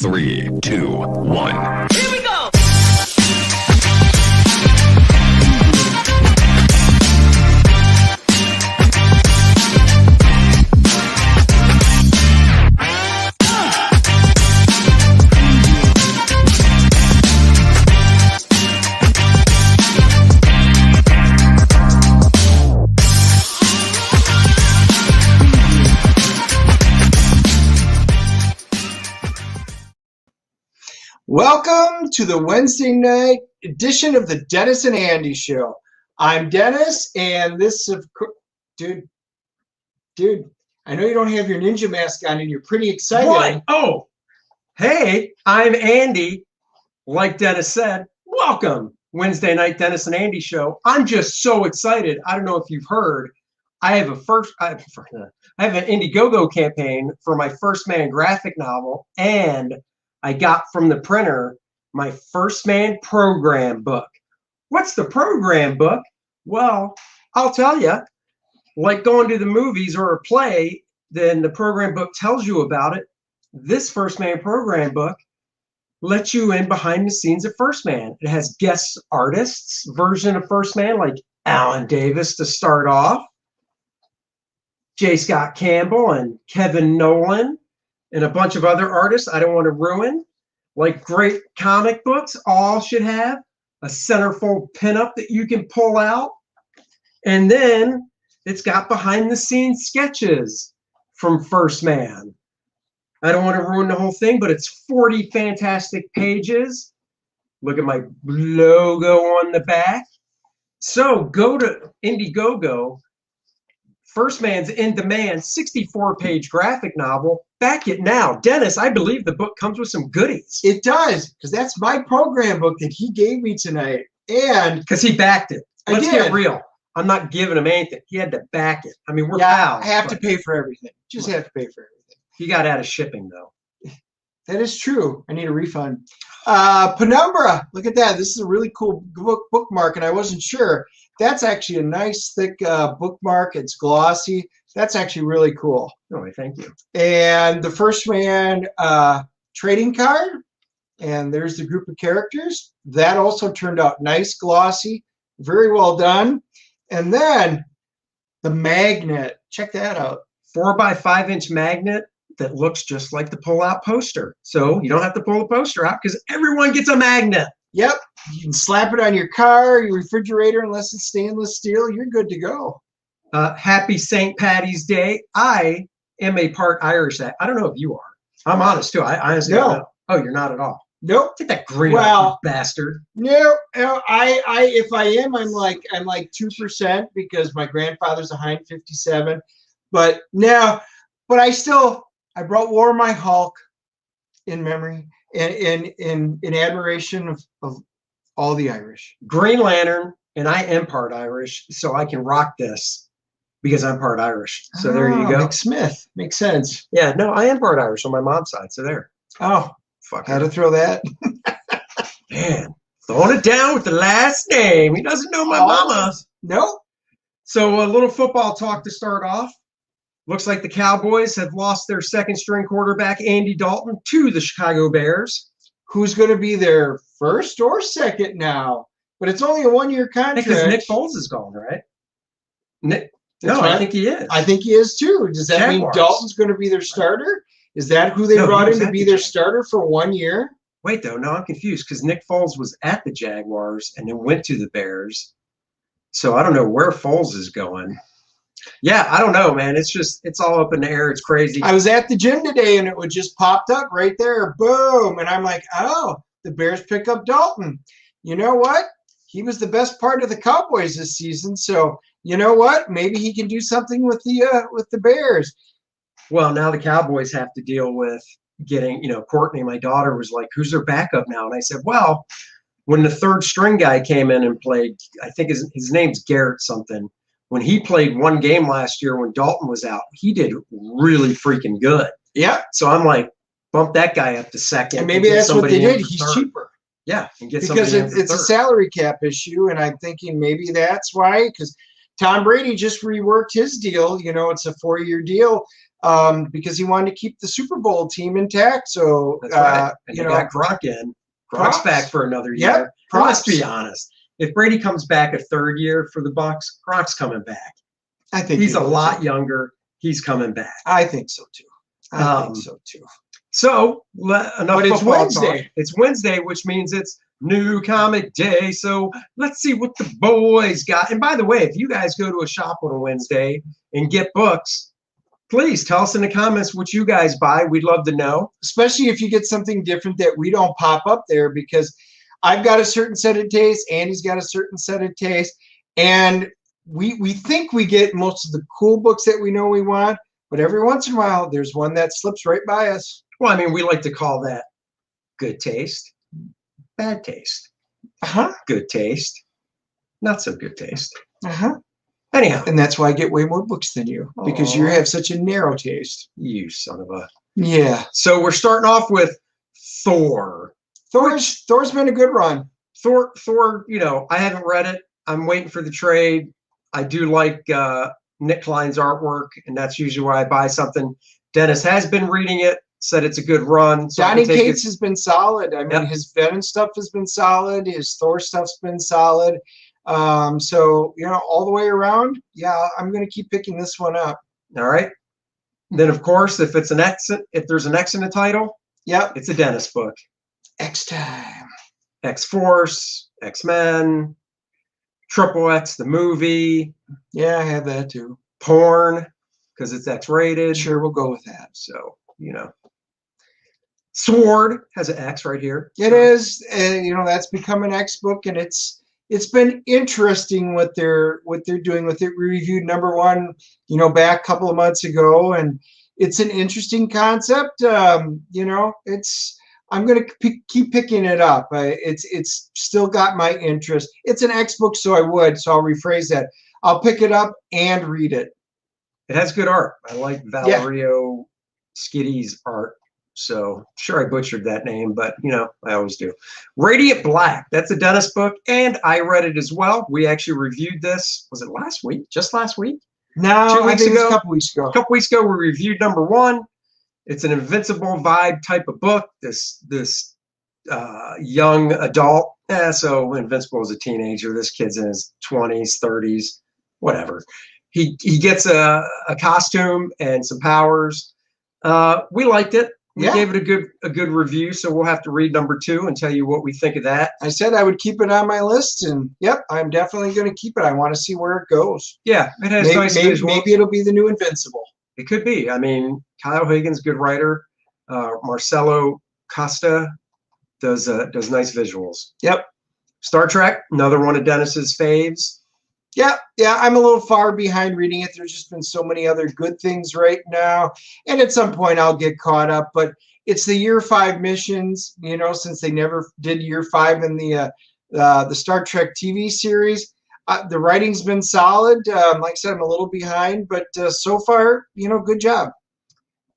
3, 2, 1. Here we go! Welcome to the Wednesday night edition of the Dennis and Andy Show. I'm Dennis, and this is, dude, I know you don't have your ninja mask on, and you're pretty excited. What? Oh, hey, I'm Andy. Like Dennis said, welcome Wednesday night Dennis and Andy Show. I'm just so excited. I don't know if you've heard. I have an Indiegogo campaign for my First Man graphic novel, and I got from the printer my First Man program book. What's the program book? Well, I'll tell you, like going to the movies or a play, then the program book tells you about it. This First Man program book lets you in behind the scenes of First Man. It has guest artists version of First Man, like Alan Davis to start off, J. Scott Campbell and Kevin Nolan, and a bunch of other artists I don't want to ruin. Like great comic books, all should have a centerfold pinup that you can pull out. And then it's got behind the scenes sketches from First Man. I don't want to ruin the whole thing, but it's 40 fantastic pages. Look at my logo on the back. So go to Indiegogo. First Man's in demand 64-page graphic novel. Back it now. Dennis, I believe the book comes with some goodies. It does, because that's my program book that he gave me tonight. And because he backed it. Let's did. get real. I'm not giving him anything. He had to back it. I mean, we're yeah, pals. I have to pay for everything. Just have to pay for everything. He got out of shipping, though. That is true. I need a refund. Penumbra. Look at that. This is a really cool bookmark, and I wasn't sure. That's actually a nice, thick bookmark. It's glossy. That's actually really cool. Oh, thank you. And the First Man trading card. And there's the group of characters. That also turned out nice, glossy. Very well done. And then the magnet. Check that out. 4x5-inch magnet that looks just like the pull-out poster. So you don't have to pull the poster out because everyone gets a magnet. Yep. You can slap it on your car, your refrigerator, unless it's stainless steel. You're good to go. Happy St. Patty's Day. I am a part Irish. I don't know if you are. I'm honest, too. I honestly don't know. Oh, you're not at all. Nope. Get that green off, you bastard. No, if I am, I'm like 2% because my grandfather's a Hind 57. But no, but I brought War My Hulk in memory and in admiration of all the Irish. Green Lantern, and I am part Irish, so I can rock this because I'm part Irish. So there you go. Smith. Makes sense. Yeah, no, I am part Irish on my mom's side, so there. Oh, fuck. had to throw that. Man, throwing it down with the last name. He doesn't know my mama. Nope. So a little football talk to start off. Looks like the Cowboys have lost their second-string quarterback, Andy Dalton, to the Chicago Bears. Who's going to be their first or second now? But it's only a one-year contract. Because Nick Foles is gone, right? I think he is. I think he is too. Does that mean Dalton's going to be their starter? Is that who they brought in to be their starter for 1 year? Wait, though. No, I'm confused because Nick Foles was at the Jaguars and then went to the Bears. So I don't know where Foles is going. Yeah, I don't know, man. It's all up in the air. It's crazy. I was at the gym today and it would just popped up right there. Boom. And I'm like, oh, the Bears pick up Dalton. You know what? He was the best part of the Cowboys this season. So you know what? Maybe he can do something with the Bears. Well, now the Cowboys have to deal with getting, Courtney, my daughter, was like, who's their backup now? And I said, well, when the third string guy came in and played, I think his name's Garrett something. When he played one game last year when Dalton was out, he did really freaking good. Yeah. So I'm like, bump that guy up to second. And maybe that's what they did. He's cheaper. Yeah. And get because it's a salary cap issue. And I'm thinking maybe that's why. Because Tom Brady just reworked his deal. You know, it's a 4-year deal because he wanted to keep the Super Bowl team intact. So, That's right. And you you know, got Gronk in. Gronk's back for another year. Yep, And let's be honest. If Brady comes back a 3rd year for the Bucks, Gronk's coming back. I think he's a lot younger. He's coming back. I think so too. I think so too. So enough. But it's Wednesday. Talk. It's Wednesday, which means it's New Comic Day. So let's see what the boys got. And by the way, if you guys go to a shop on a Wednesday and get books, please tell us in the comments what you guys buy. We'd love to know. Especially if you get something different that we don't pop up there, because I've got a certain set of tastes, Andy's got a certain set of tastes, and we think we get most of the cool books that we know we want, but every once in a while there's one that slips right by us. Well, I mean, we like to call that good taste, bad taste. Good taste, not so good taste. Anyhow. And that's why I get way more books than you, because you have such a narrow taste. You son of a... Yeah. So we're starting off with Thor. Thor's been a good run. Thor, you know, I haven't read it. I'm waiting for the trade. I do like Nick Klein's artwork, and that's usually why I buy something. Dennis has been reading it, said it's a good run. So Donny Cates has been solid. I mean, his Venom stuff has been solid. His Thor stuff's been solid. So, you know, all the way around, yeah, I'm going to keep picking this one up. All right. Then, of course, if there's an X in the title, it's a Dennis book. X-Time. X-Force, X-Men, Triple X, the movie. Yeah, I have that too. Porn, because it's X-rated. Sure, we'll go with that. So, you know. Sword has an X right here. It is. You know, that's become an X book, and it's been interesting what they're doing with it. We reviewed #1, you know, back a couple of months ago, and it's an interesting concept. You know, I'm going to keep picking it up. It's still got my interest. It's an X book, so I'll rephrase that. I'll pick it up and read it. It has good art. I like Valerio Skiddy's art. So sure, I butchered that name, but you know, I always do. Radiant Black, that's a Dennis book, and I read it as well. We actually reviewed this. Was it last week? Just last week? No, 2 weeks I think ago. It's a couple weeks ago. A couple weeks ago, we reviewed #1. It's an Invincible vibe type of book. This young adult. So Invincible is a teenager. This kid's in his 20s, 30s, whatever. He gets a costume and some powers. We liked it. We gave it a good review, so we'll have to read #2 and tell you what we think of that. I said I would keep it on my list, and yep, I'm definitely going to keep it. I want to see where it goes. Yeah, it has nice visuals. Maybe it'll be the new Invincible. It could be. I mean, Kyle Higgins, good writer. Marcelo Costa does nice visuals. Yep. Star Trek, another one of Dennis's faves. Yeah, I'm a little far behind reading it. There's just been so many other good things right now, and at some point I'll get caught up. But it's the year 5 missions, you know, since they never did year 5 in the Star Trek TV series. The writing's been solid. Like I said, I'm a little behind, but so far, you know, good job.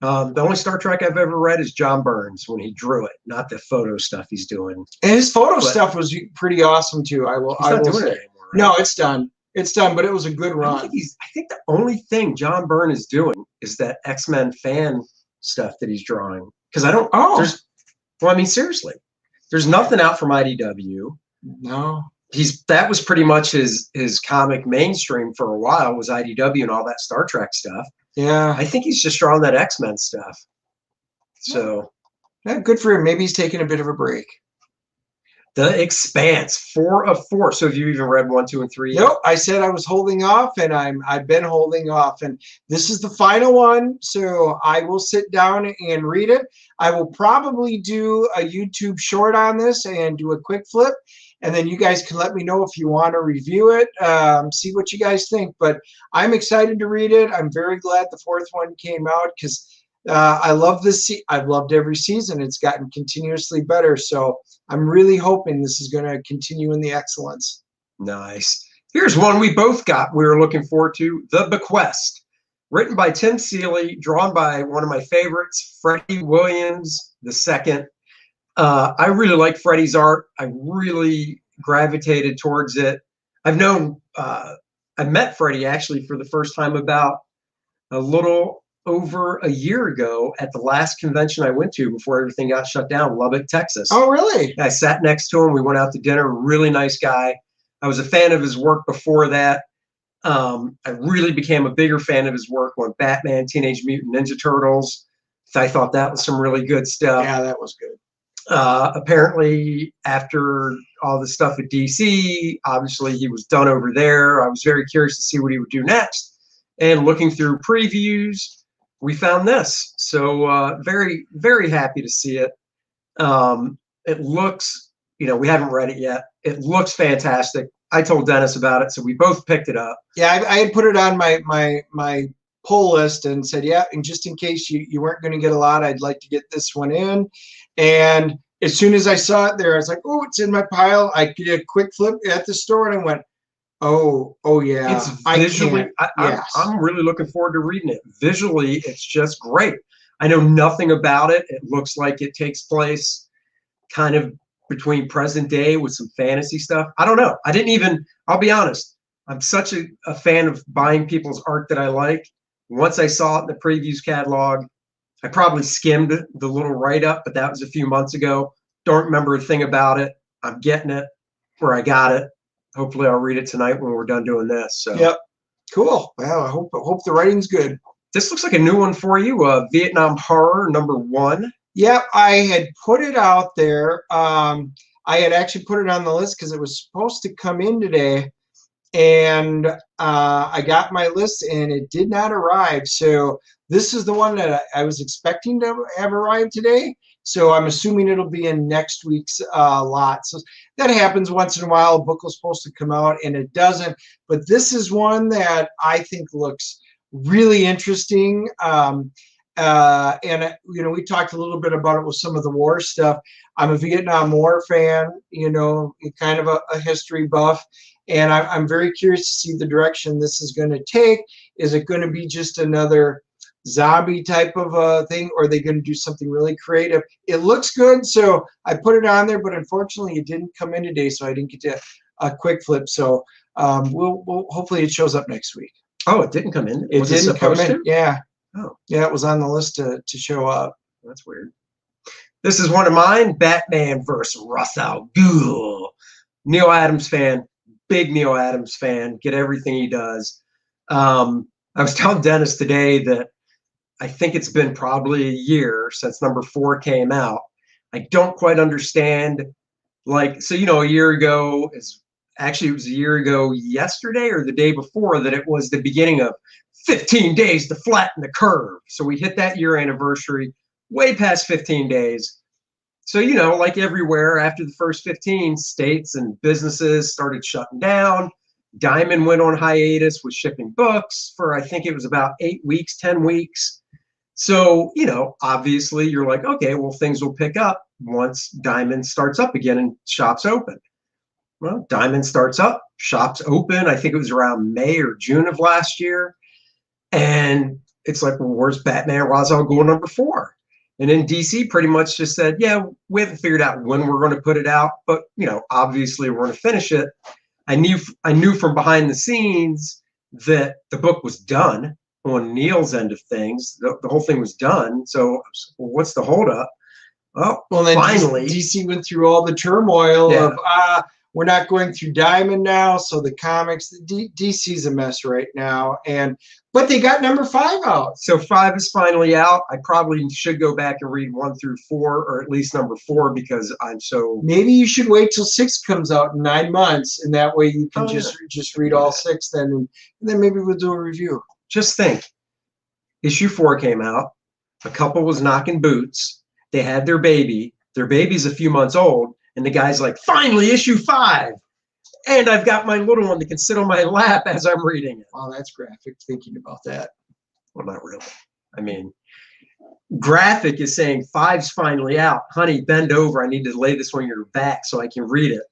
The only Star Trek I've ever read is John Burns when he drew it, not the photo stuff he's doing. And his photo stuff was pretty awesome too. I will say. It anymore, right? No, it's done. It's done, but it was a good run. I think the only thing John Byrne is doing is that X-Men fan stuff that he's drawing. Because I don't. Well, I mean, seriously, there's nothing out from IDW. No. That was pretty much his comic mainstream for a while, was IDW and all that Star Trek stuff. Yeah. I think he's just drawing that X-Men stuff. So. Yeah, good for him. Maybe he's taking a bit of a break. The Expanse, 4 of 4. So have you even read 1, 2, and 3 yet? Nope. I said I was holding off, and I've been holding off, and this is the final one. So I will sit down and read it. I will probably do a YouTube short on this and do a quick flip, and then you guys can let me know if you want to review it. See what you guys think. But I'm excited to read it. I'm very glad the 4th one came out, because I love this. I've loved every season. It's gotten continuously better. So I'm really hoping this is going to continue in the excellence. Nice. Here's one we both got. We were looking forward to. The Bequest. Written by Tim Seeley, drawn by one of my favorites, Freddie Williams II. I really like Freddie's art. I really gravitated towards it. I've known I met Freddie actually for the first time about a little over a year ago at the last convention I went to before everything got shut down, Lubbock, Texas. Oh, really? I sat next to him. We went out to dinner. Really nice guy. I was a fan of his work before that. I really became a bigger fan of his work on Batman, Teenage Mutant Ninja Turtles. I thought that was some really good stuff. Yeah, that was good. Apparently, after all the stuff at DC, obviously he was done over there. I was very curious to see what he would do next. And looking through previews, we found this. So very, very happy to see it. It looks, we haven't read it yet. It looks fantastic. I told Dennis about it, so we both picked it up. Yeah, I had put it on my pull list and said, yeah, and just in case you weren't going to get a lot, I'd like to get this one in. And as soon as I saw it there, I was like, oh, it's in my pile. I did a quick flip at the store and I went, oh yeah. It's visually, I'm really looking forward to reading it. Visually, it's just great. I know nothing about it. It looks like it takes place kind of between present day with some fantasy stuff. I don't know. I'll be honest. I'm such a fan of buying people's art that I like. Once I saw it in the previews catalog, I probably skimmed the little write-up, but that was a few months ago. Don't remember a thing about it. I'm getting it where I got it. Hopefully I'll read it tonight when we're done doing this. So. Yep. Cool. Well, I hope the writing's good. This looks like a new one for you, Vietnam Horror #1. Yeah, I had put it out there. I had actually put it on the list because it was supposed to come in today. And I got my list and it did not arrive. So this is the one that I was expecting to have arrived today. So I'm assuming it'll be in next week's lot. So that happens once in a while. A book was supposed to come out and it doesn't. But this is one that I think looks really interesting. And we talked a little bit about it with some of the war stuff. I'm a Vietnam War fan, kind of a history buff. And I'm very curious to see the direction this is going to take. Is it going to be just another zombie type of a thing, or are they going to do something really creative? It looks good, so I put it on there, but unfortunately it didn't come in today, so I didn't get to a quick flip. So we'll hopefully it shows up next week. Oh, it didn't come in? It didn't come in. Yeah. Oh. Yeah, it was on the list to show up. That's weird. This is one of mine, Batman vs. Ra's al Ghul. Neil Adams fan. Big Neil Adams fan, get everything he does. I was telling Dennis today that I think it's been probably a year since #4 came out. I don't quite understand, a year ago it was a year ago yesterday or the day before that it was the beginning of 15 days to flatten the curve. So we hit that year anniversary way past 15 days. So, like everywhere, after the first 15, states and businesses started shutting down. Diamond went on hiatus with shipping books for, I think it was about 8 weeks, 10 weeks. So, obviously you're like, okay, well, things will pick up once Diamond starts up again and shops open. Well, Diamond starts up, shops open. I think it was around May or June of last year. And it's like, well, where's Batman Ra's al Ghul #4? And then DC pretty much just said, yeah, we haven't figured out when we're going to put it out, but obviously we're going to finish it. I knew from behind the scenes that the book was done on Neil's end of things. The whole thing was done. So what's the holdup? Well, then finally, DC went through all the turmoil of we're not going through Diamond now, so the comics, DC's a mess right now, but they got #5 out. So 5 is finally out. I probably should go back and read 1 through 4, or at least #4, because I'm so. Maybe you should wait till 6 comes out in 9 months, and that way you can just read all 6 then, and then maybe we'll do a review. Just think, issue 4 came out. A couple was knocking boots. They had their baby. Their baby's a few months old. And the guy's like, finally, issue 5. And I've got my little one that can sit on my lap as I'm reading it. Wow, that's graphic thinking about that. Well, not really. I mean, graphic is saying 5's finally out. Honey, bend over. I need to lay this on your back so I can read it.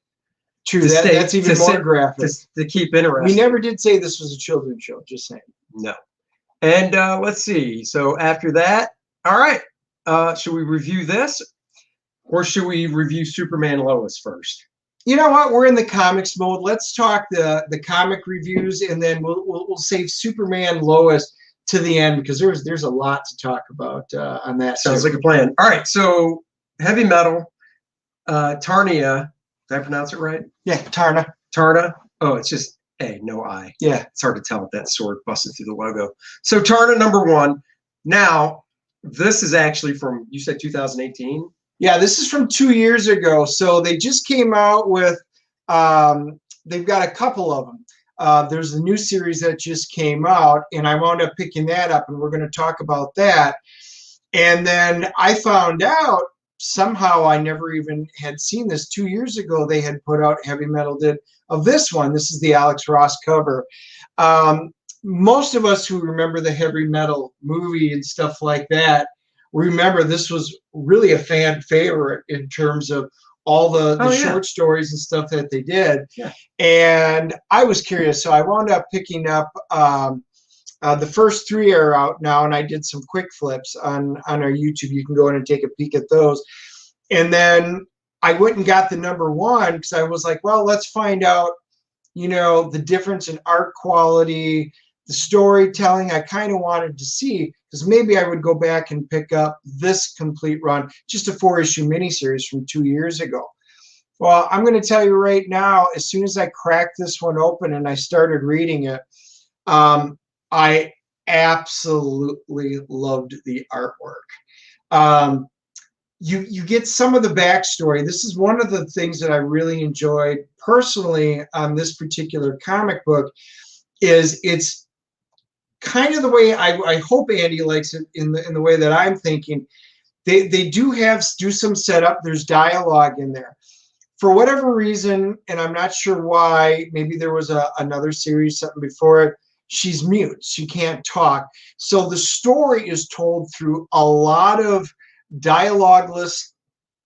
True, that's even more graphic. To keep interested. We never did say this was a children's show, just saying. No. And let's see. So after that, all right. Should we review this? Or should we review Superman and Lois first? You know what? We're in the comics mode. Let's talk the comic reviews, and then we'll save Superman Lois to the end because there's a lot to talk about on that. Sounds too. like a plan. All right, so heavy metal, Tarnia. Did I pronounce it right? Yeah, Tarna. Tarna. Oh, it's just A, no I. Yeah. It's hard to tell with that sword busted through the logo. So Tarna #1. Now, this is actually from, you said 2018? Yeah, this is from 2 years ago. So they just came out with, they've got a couple of them. There's a new series that just came out, and I wound up picking that up, and we're going to talk about that. And then I found out somehow I never even had seen this. 2 years ago, they had put out Heavy Metal did of this one. This is the Alex Ross cover. Most of us who remember the Heavy Metal movie and stuff like that remember this was really a fan favorite in terms of all the short stories and stuff that they did. Yeah. And I was curious, so I wound up picking up the first 3 are out now, and I did some quick flips on our YouTube. You can go in and take a peek at those. And then I went and got the #1 because I was like, well, let's find out, the difference in art quality, the storytelling. I kind of wanted to see, because maybe I would go back and pick up this complete run, just a 4-issue miniseries from 2 years ago. Well, I'm going to tell you right now, as soon as I cracked this one open and I started reading it, I absolutely loved the artwork. You get some of the backstory. This is one of the things that I really enjoyed personally on this particular comic book. Is it's kind of the way I hope Andy likes it in the way that I'm thinking. They do some setup. There's dialogue in there. For whatever reason, and I'm not sure why, maybe there was another series, something before it, she's mute. She can't talk. So the story is told through a lot of dialogueless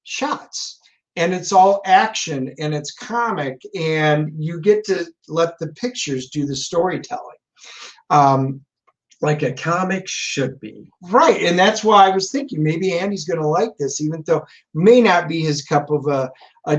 shots. And it's all action, and it's comic, and you get to let the pictures do the storytelling. Like a comic should be. Right, and that's why I was thinking maybe Andy's going to like this, even though may not be his cup of a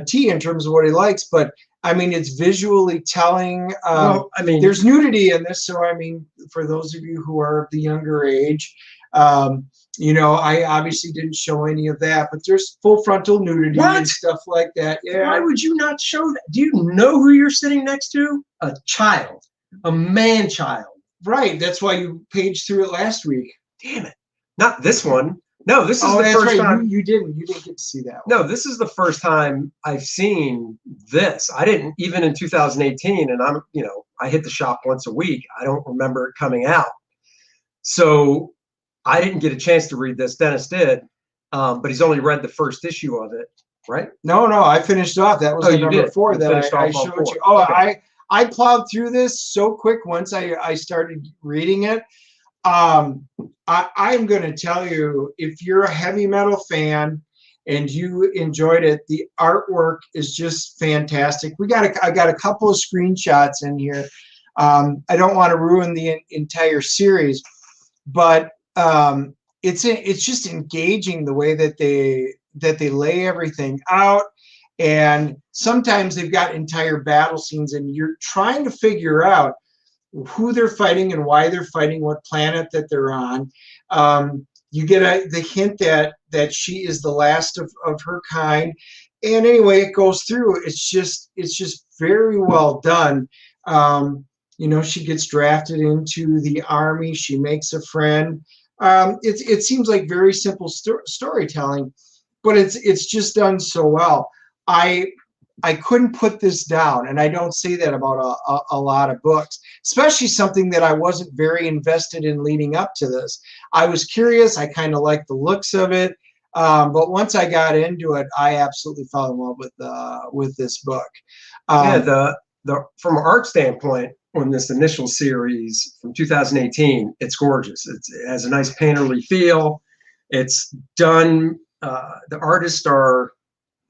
tea in terms of what he likes. But I mean, it's visually telling. Well, I mean, there's nudity in this, so I mean, for those of you who are of the younger age, I obviously didn't show any of that, but there's full frontal nudity and stuff like that. Yeah. Why would you not show that? Do you know who you're sitting next to? A child, a man-child. Right. That's why you paged through it last week. Damn it. Not this one. No, this is the that's first right. time. You didn't get to see that one. No, this is the first time I've seen this. I didn't, even in 2018, and I hit the shop once a week. I don't remember it coming out. So I didn't get a chance to read this. Dennis did, but he's only read the first issue of it, right? No, I finished off. That was the number 4 that I showed you. Oh, okay. I plowed through this so quick once I started reading it. I'm going to tell you, if you're a heavy metal fan and you enjoyed it, the artwork is just fantastic. I got a couple of screenshots in here. I don't want to ruin the entire series, but it's just engaging the way that they lay everything out. And sometimes they've got entire battle scenes, and you're trying to figure out who they're fighting and why they're fighting, what planet that they're on. You get the hint that she is the last of her kind. And anyway, it goes through. It's just very well done. She gets drafted into the army. She makes a friend. It seems like very simple storytelling, but it's just done so well. I couldn't put this down, and I don't say that about a lot of books, especially something that I wasn't very invested in leading up to this. I was curious. I kind of liked the looks of it, but once I got into it, I absolutely fell in love with this book. The from an art standpoint, on this initial series from 2018, it's gorgeous. It has a nice painterly feel. It's done. The artists are.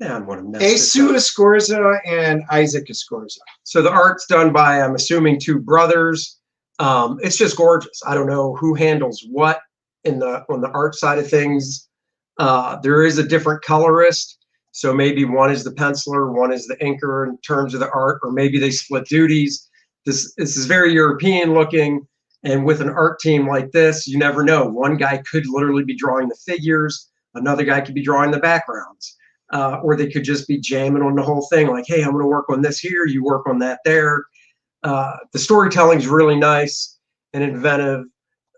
Yeah, I'm going to mess Asu Escorza and Isaac Escorza. So the art's done by, I'm assuming, 2 brothers. It's just gorgeous. I don't know who handles what on the art side of things. There is a different colorist. So maybe one is the penciler, one is the inker in terms of the art, or maybe they split duties. This is very European looking. And with an art team like this, you never know. One guy could literally be drawing the figures. Another guy could be drawing the backgrounds. Or they could just be jamming on the whole thing. Like, hey, I'm going to work on this here. You work on that there. The storytelling is really nice and inventive.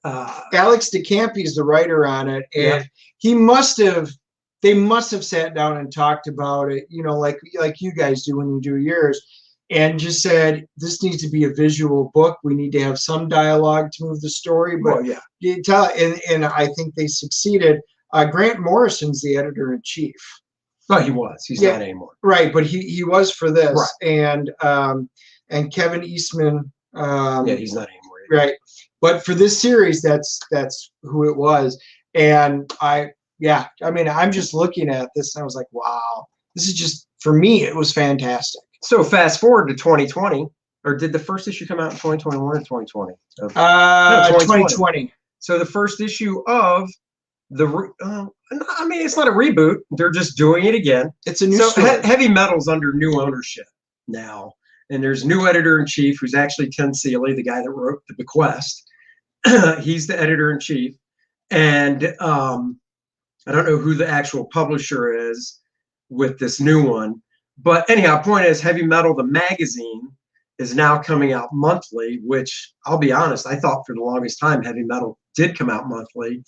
Alex DeCampi is the writer on it. And he they must have sat down and talked about it, you know, like you guys do when you do yours, and just said, this needs to be a visual book. We need to have some dialogue to move the story. But you tell, and I think they succeeded. Grant Morrison's the editor-in-chief. Oh, he was. He's not anymore. Right, but he was for this. Right. And Kevin Eastman. He's not anymore. Right. But for this series, that's who it was. And I'm just looking at this and I was like, wow, this is just, for me, it was fantastic. So fast forward to 2020, or did the first issue come out in 2021 or 2020? No, 2020. So the first issue of it's not a reboot. They're just doing it again. It's a new story. Heavy Metal's under new ownership now. And there's new editor-in-chief, who's actually Tim Seeley, the guy that wrote The Bequest. He's the editor-in-chief. And I don't know who the actual publisher is with this new one. But anyhow, point is, Heavy Metal, the magazine, is now coming out monthly, which I'll be honest, I thought for the longest time Heavy Metal did come out monthly.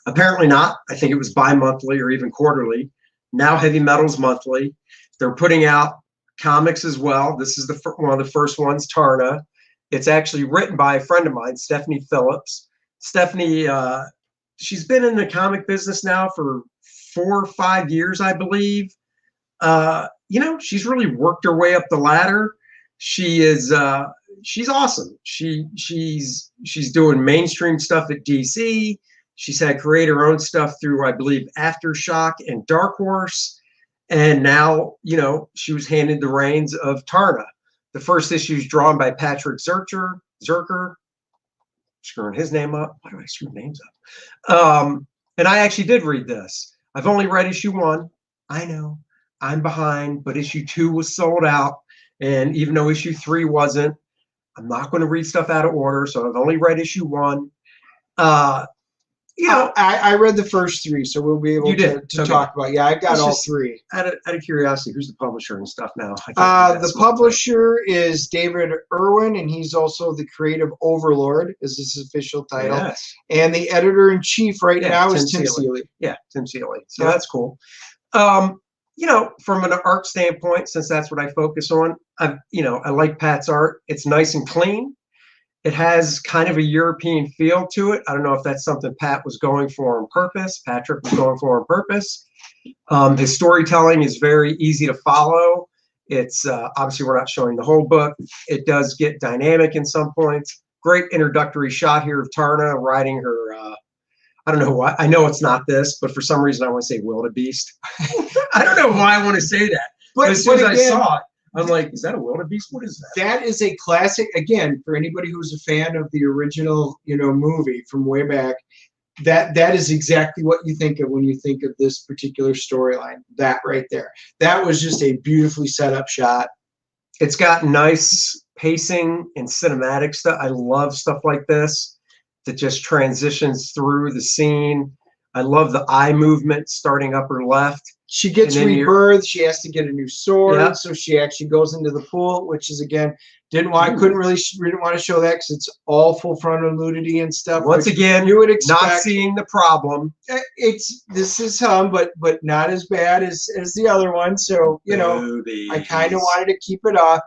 Apparently not. I think it was bi-monthly or even quarterly. Now Heavy Metal's monthly. They're putting out comics as well. This is one of the first ones, Tarna. It's actually written by a friend of mine, Stephanie Phillips. Stephanie, she's been in the comic business now for 4 or 5 years, I believe. She's really worked her way up the ladder. She's awesome. She's doing mainstream stuff at DC. She's had create her own stuff through, I believe, Aftershock and Dark Horse. And now, she was handed the reins of Tarna. The first issue is drawn by Patrick Zercher. Screwing his name up. Why do I screw names up? And I actually did read this. I've only read issue 1. I know I'm behind, but issue 2 was sold out. And even though issue 3 wasn't, I'm not going to read stuff out of order. So I've only read issue 1. I read the first 3, so we'll be able to talk about. Yeah, I got all 3. Out of curiosity, who's the publisher and stuff now? The publisher is David Irwin, and he's also the creative overlord, is his official title. Yes. And the editor-in-chief now is Tim Seeley. Yeah, Tim Seeley. So that's cool. From an art standpoint, since that's what I focus on, I like Pat's art. It's nice and clean. It has kind of a European feel to it. I don't know if that's something Pat was going for on purpose. Patrick was going for on purpose. His storytelling is very easy to follow. It's obviously we're not showing the whole book. It does get dynamic in some points. Great introductory shot here of Tarna riding her. I don't know why. I know it's not this, but for some reason I want to say wildebeest. I don't know why I want to say that. But as soon as I saw it, I'm like, is that a wildebeest? What is that? That is a classic. Again, for anybody who's a fan of the original, movie from way back, that is exactly what you think of when you think of this particular storyline. That right there. That was just a beautifully set up shot. It's got nice pacing and cinematic stuff. I love stuff like this that just transitions through the scene. I love the eye movement starting upper left. She gets rebirthed. She has to get a new sword, so she actually goes into the pool, which is again didn't want to show that because it's all full frontal nudity and stuff. Once again, you would expect, not seeing the problem. This is but not as bad as the other one. So I kind of wanted to keep it off,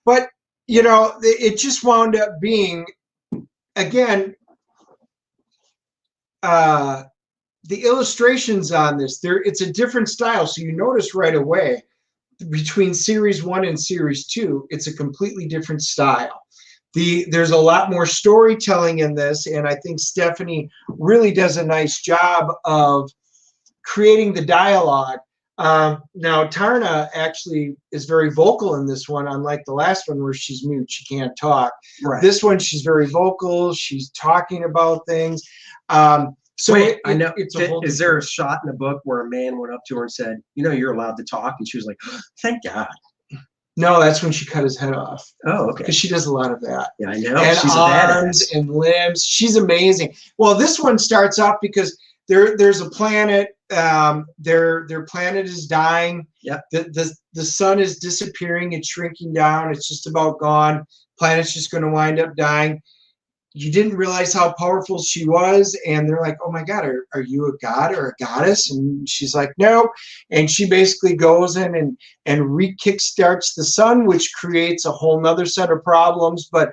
but it just wound up being again. The illustrations on this, it's a different style. So you notice right away between series 1 and series 2, it's a completely different style. There's a lot more storytelling in this, and I think Stephanie really does a nice job of creating the dialogue. Now Tarna actually is very vocal in this one, unlike the last one where she's mute, she can't talk. Right. This one she's very vocal, she's talking about things. So Wait, I know. it's a whole. Is there a shot in the book where a man went up to her and said, "You know, you're allowed to talk," and she was like, "Thank God." No, that's when she cut his head off. Oh, okay. Because she does a lot of that. Yeah, I know. And She's a arms badass. and limbs. She's amazing. Well, this one starts off because there's a planet. Their planet is dying. Yep. The sun is disappearing. It's shrinking down. It's just about gone. Planet's just going to wind up dying. You didn't realize how powerful she was, and they're like, "Oh my God, are you a god or a goddess?" And she's like, "No," and she basically goes in and re-kickstarts the sun, which creates a whole nother set of problems. But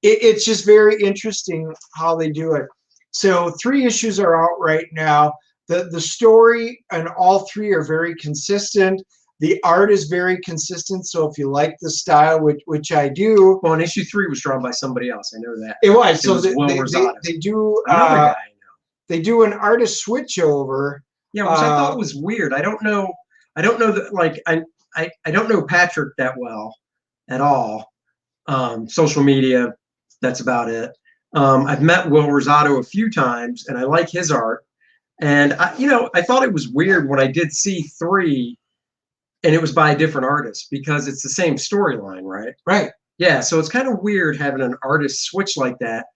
it's just very interesting how they do it. So 3 issues are out right now. The story and all 3 are very consistent. The art is very consistent, so if you like the style, which I do. Well, and issue 3 was drawn by somebody else. I know that. It was. It So was Will Rosado. they do Another guy I know. they do an artist switchover. Yeah, which I thought was weird. I don't know that, like, I don't know Patrick that well at all. Social media, that's about it. I've met Will Rosado a few times, and I like his art. And I thought it was weird when I did see 3. And it was by a different artist because it's the same storyline, right? Right. Yeah, so it's kind of weird having an artist switch like that.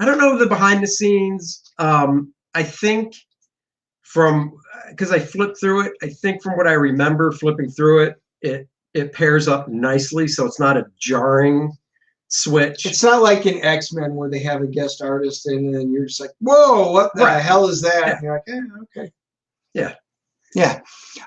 I don't know the behind the scenes. I think because I flipped through it, I think from what I remember flipping through it, it pairs up nicely, so it's not a jarring switch. It's not like in X-Men where they have a guest artist and then you're just like, whoa, what the hell is that? Yeah. And you're like, okay. Yeah. Yeah.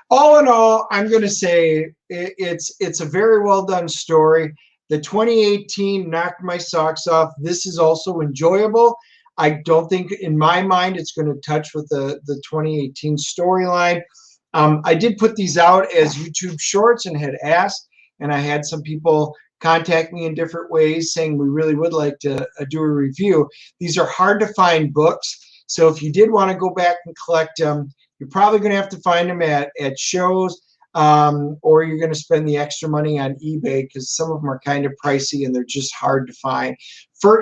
All in all, I'm going to say it's a very well done story. The 2018 knocked my socks off. This is also enjoyable. I don't think, in my mind, it's going to touch with the 2018 storyline. I did put these out as YouTube shorts and had asked, and I had some people contact me in different ways saying we really would like to do a review. These are hard to find books, so if you did want to go back and collect them, you're probably going to have to find them at shows, or you're going to spend the extra money on eBay because some of them are kind of pricey and they're just hard to find.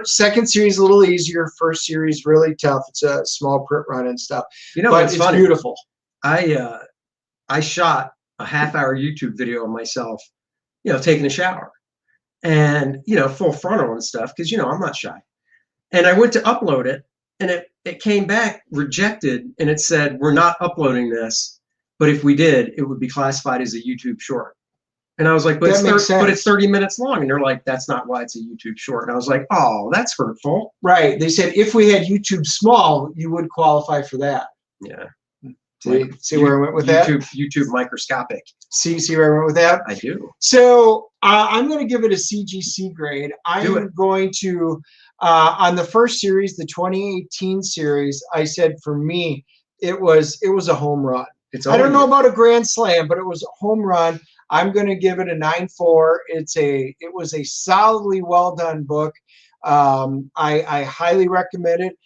Second series a little easier. First series really tough. It's a small print run and stuff. But it's funny. Beautiful. I shot a half-hour YouTube video of myself, taking a shower, and full frontal and stuff because I'm not shy. And I went to upload it, and it came back rejected, and it said, "We're not uploading this, but if we did, it would be classified as a YouTube short." And I was like, but it's 30 minutes long. And they're like, "That's not why it's a YouTube short." And I was like, oh, that's hurtful. Right. They said if we had YouTube small, you would qualify for that. Yeah. See where I went with that? YouTube microscopic. See where I went with that? I do. So I'm going to give it a CGC grade. I'm going to, on the first series, the 2018 series, I said for me, it was a home run. I don't know about a grand slam, but it was a home run. I'm going to give it a 9.4. It was a solidly well done book. I highly recommend it.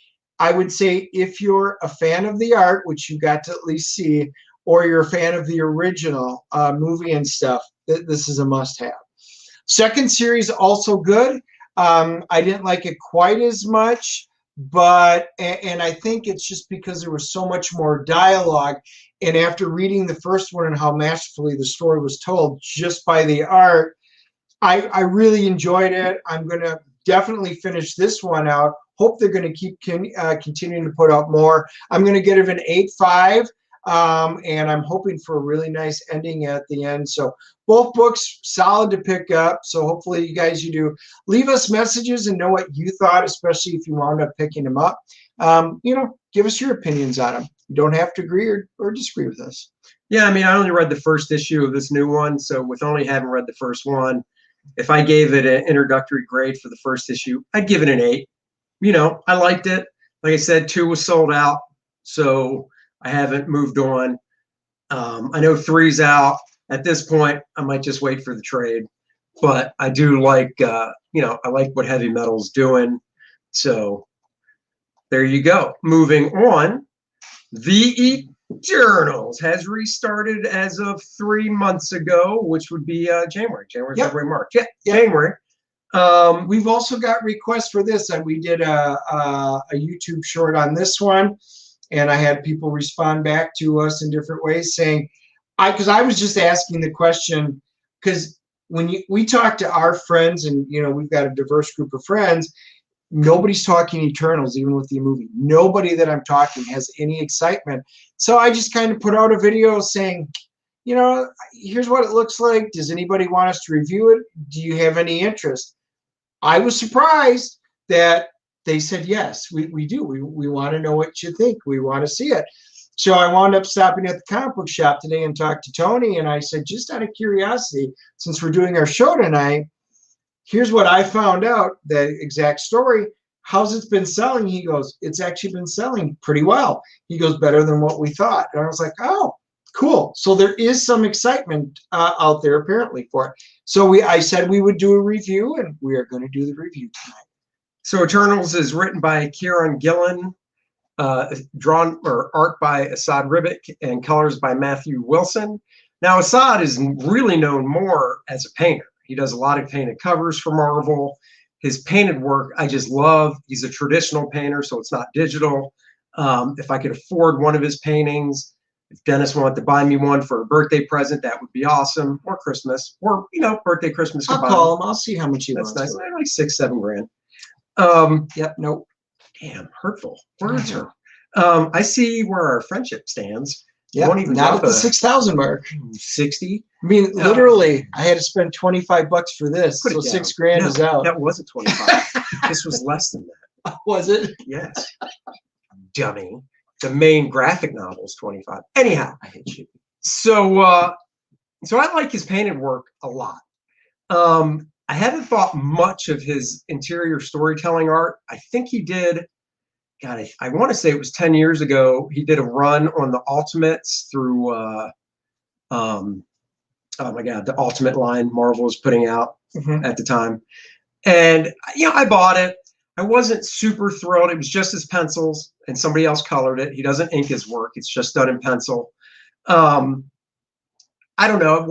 I would say if you're a fan of the art, which you got to at least see, or you're a fan of the original movie and stuff, this is a must-have. Second series also good. I didn't like it quite as much, but I think it's just because there was so much more dialogue. And after reading the first one and how masterfully the story was told just by the art, I really enjoyed it. I'm going to definitely finish this one out. Hope they're going to keep continuing to put out more. I'm going to give it an 8.5, and I'm hoping for a really nice ending at the end. So both books solid to pick up. So hopefully you guys, you do leave us messages and know what you thought, especially if you wound up picking them up. Give us your opinions on them. You don't have to agree or disagree with us. Yeah, I mean, I only read the first issue of this new one, so with only having read the first one, if I gave it an introductory grade for the first issue, I'd give it an 8. I liked it. Like I said, 2 was sold out, so I haven't moved on. I know 3's out. At this point, I might just wait for the trade. But I do like, I like what Heavy Metal's doing. So there you go. Moving on, The Eternals has restarted as of 3 months ago, which would be January, February, March. Yeah, January. We've also got requests for this, and we did a YouTube short on this one. and I had people respond back to us in different ways saying, because I was just asking the question, because when we talk to our friends, and we've got a diverse group of friends, nobody's talking Eternals, even with the movie. Nobody that I'm talking has any excitement. So I just kind of put out a video saying, here's what it looks like. Does anybody want us to review it? Do you have any interest? I was surprised that they said, yes, we do. We want to know what you think. We want to see it. So I wound up stopping at the comic book shop today and talked to Tony, and I said, just out of curiosity, since we're doing our show tonight, here's what I found out, the exact story. How's it been selling? He goes, it's actually been selling pretty well. He goes, better than what we thought. And I was like, oh, cool. So there is some excitement out there apparently for it. So I said we would do a review, and we are going to do the review tonight. So Eternals is written by Kieran Gillen, drawn or art by Asad Ribic, and colors by Matthew Wilson. Now, Asad is really known more as a painter. He does a lot of painted covers for Marvel. His painted work, I just love. He's a traditional painter, so it's not digital. If I could afford one of his paintings, if Dennis wanted to buy me one for a birthday present, that would be awesome. Or Christmas, or birthday, Christmas. I'll call him. I'll see how much he wants. That's nice. Like $6-7 grand. Yep. Nope. Damn, hurtful words. I see where our friendship stands. Yeah, not at the 6,000 mark. 60. I mean, literally, I had to spend $25 for this, so $6 grand is out. That wasn't 25. This was less than that. Was it? Yes. Dummy. The main graphic novel is 25. Anyhow, I hate you. So I like his painted work a lot. I haven't thought much of his interior storytelling art. I think he did. God, I want to say it was 10 years ago. He did a run on the Ultimates through, oh my God, the Ultimate line Marvel was putting out at the time. And, I bought it. I wasn't super thrilled. It was just his pencils, and somebody else colored it. He doesn't ink his work. It's just done in pencil. I don't know.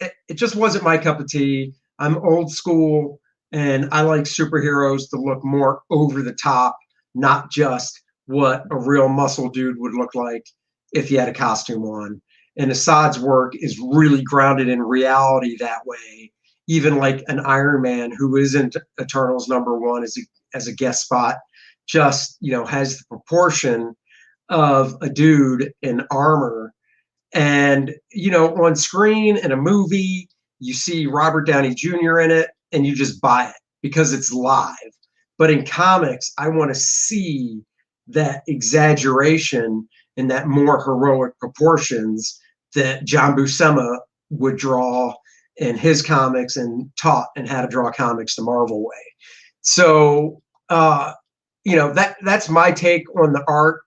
It just wasn't my cup of tea. I'm old school, and I like superheroes to look more over the top, not just what a real muscle dude would look like if he had a costume on. And Assad's work is really grounded in reality that way. Even like an Iron Man, who isn't Eternals #1 as a guest spot, just, has the proportion of a dude in armor. And, on screen in a movie, you see Robert Downey Jr. in it, and you just buy it because it's live. But in comics, I want to see that exaggeration and that more heroic proportions that John Buscema would draw in his comics and taught and how to draw comics the Marvel way. So, that's my take on the art.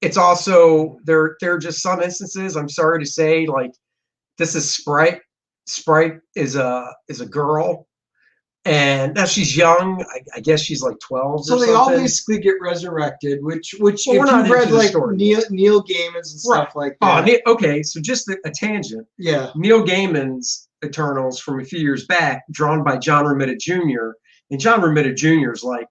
It's also, there are just some instances, I'm sorry to say, like, this is Sprite. Sprite is a girl. And now she's young. I guess she's like 12. So they all basically get resurrected, which if you've read like Neil Gaiman's and stuff like that. Oh, okay. So just a tangent. Yeah. Neil Gaiman's Eternals from a few years back, drawn by John Romita Jr. And John Romita Jr. is like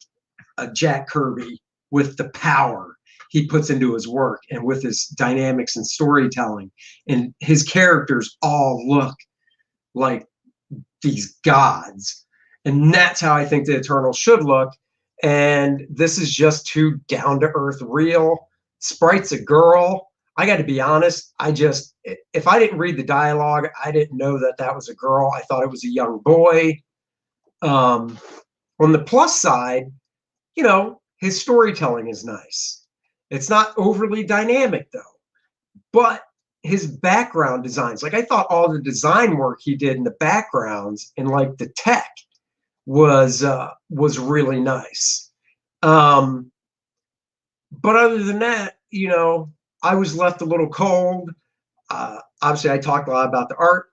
a Jack Kirby with the power he puts into his work and with his dynamics and storytelling. And his characters all look like these gods. And that's how I think the Eternals should look. And this is just too down-to-earth real. Sprite's a girl. I got to be honest. If I didn't read the dialogue, I didn't know that was a girl. I thought it was a young boy. On the plus side, his storytelling is nice. It's not overly dynamic, though. But his background designs, like I thought all the design work he did in the backgrounds and like the tech was really nice. But other than that, I was left a little cold. Obviously, I talked a lot about the art.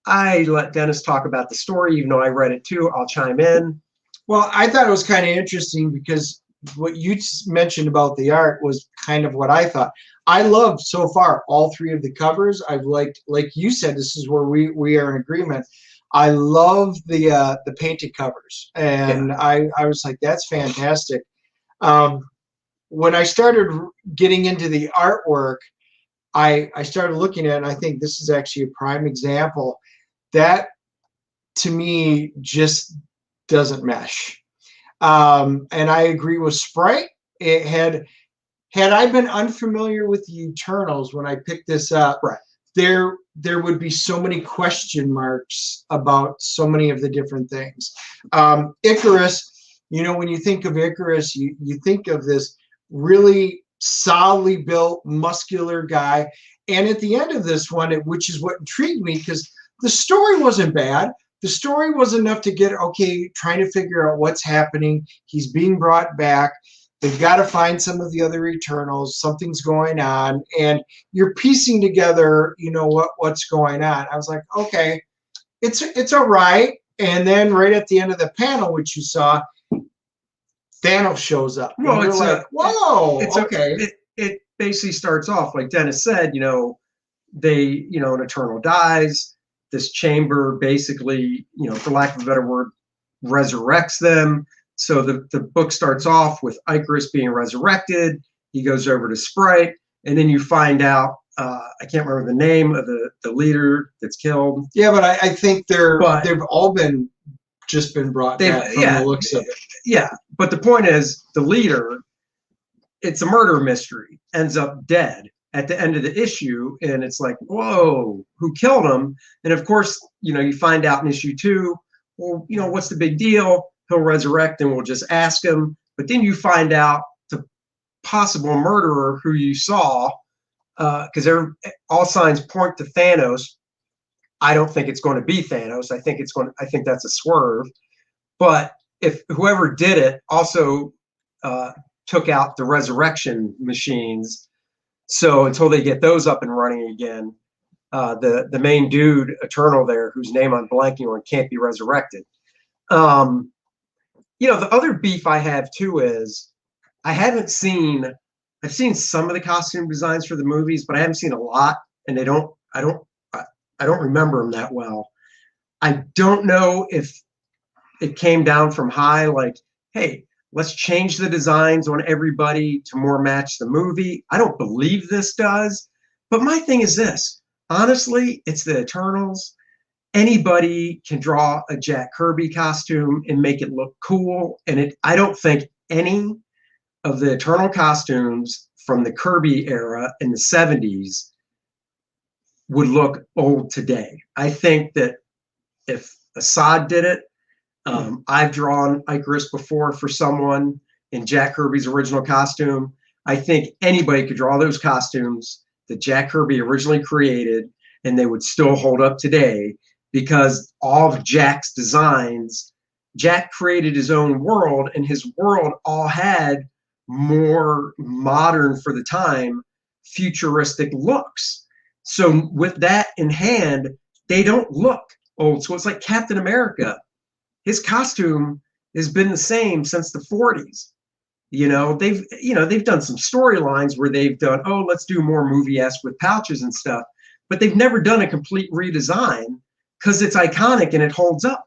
I let Dennis talk about the story, even though I read it too. I'll chime in. Well, I thought it was kind of interesting because what you mentioned about the art was kind of what I thought. I love so far all three of the covers. I've liked, like you said, this is where we are in agreement. I love the painted covers, and I was like, that's fantastic. when I started getting into the artwork, I started looking at it, and I think this is actually a prime example that to me just doesn't mesh. And I agree with Sprite. It had I been unfamiliar with the Eternals when I picked this up, Right. there would be so many question marks about so many of the different things. Icarus, when you think of Icarus, you think of this really solidly built, muscular guy. And at the end of this one, which is what intrigued me, because the story wasn't bad. The story was enough to get, okay, trying to figure out what's happening. He's being brought back. They've got to find some of the other Eternals. Something's going on. And you're piecing together, what's going on. I was like, okay, it's all right. And then right at the end of the panel, which you saw, Thanos shows up. Well, and it's you're like, whoa, okay. It basically starts off like Dennis said. They, an Eternal dies. This chamber basically, for lack of a better word, resurrects them. So the book starts off with Icarus being resurrected. He goes over to Sprite, and then you find out I can't remember the name of the leader that's killed. Yeah, but I think they've all just been brought back from the looks of it. Yeah, but the point is, the leader, it's a murder mystery, ends up dead at the end of the issue, and it's like, whoa, who killed him? And of course, you find out in issue 2, well, what's the big deal? He'll resurrect, and we'll just ask him. But then you find out the possible murderer who you saw, because all signs point to Thanos. I don't think it's going to be Thanos. I think that's a swerve. But if whoever did it also took out the resurrection machines, so until they get those up and running again, the main dude, Eternal there, whose name I'm blanking on, can't be resurrected. The other beef I have too is I've seen some of the costume designs for the movies, but I haven't seen a lot, and I don't remember them that well. I don't know if it came down from high, like, hey, let's change the designs on everybody to more match the movie. I don't believe this does, but my thing is this. Honestly, it's the Eternals. Anybody can draw a Jack Kirby costume and make it look cool. And I don't think any of the Eternal costumes from the Kirby era in the 70s would look old today. I think that if Assad did it, I've drawn Icarus before for someone in Jack Kirby's original costume. I think anybody could draw those costumes that Jack Kirby originally created, and they would still hold up today, because all of Jack's designs, Jack created his own world, and his world all had more modern, for the time, futuristic looks. So with that in hand, they don't look old. So it's like Captain America. His costume has been the same since the 40s. They've done some storylines where they've done, let's do more movie-esque with pouches and stuff, but they've never done a complete redesign, because it's iconic and it holds up.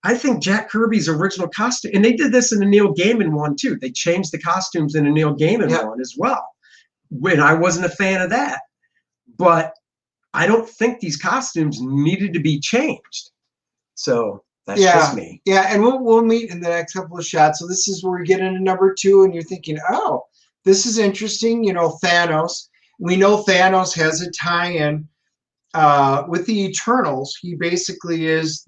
I think Jack Kirby's original costume, and they did this in the Neil Gaiman one too. They changed the costumes in the Neil Gaiman one as well. When I wasn't a fan of that, but I don't think these costumes needed to be changed. So that's just me. Yeah, and we'll meet in the next couple of shots. So this is where we get into number 2, and you're thinking, oh, this is interesting. Thanos. We know Thanos has a tie-in with the Eternals. He basically is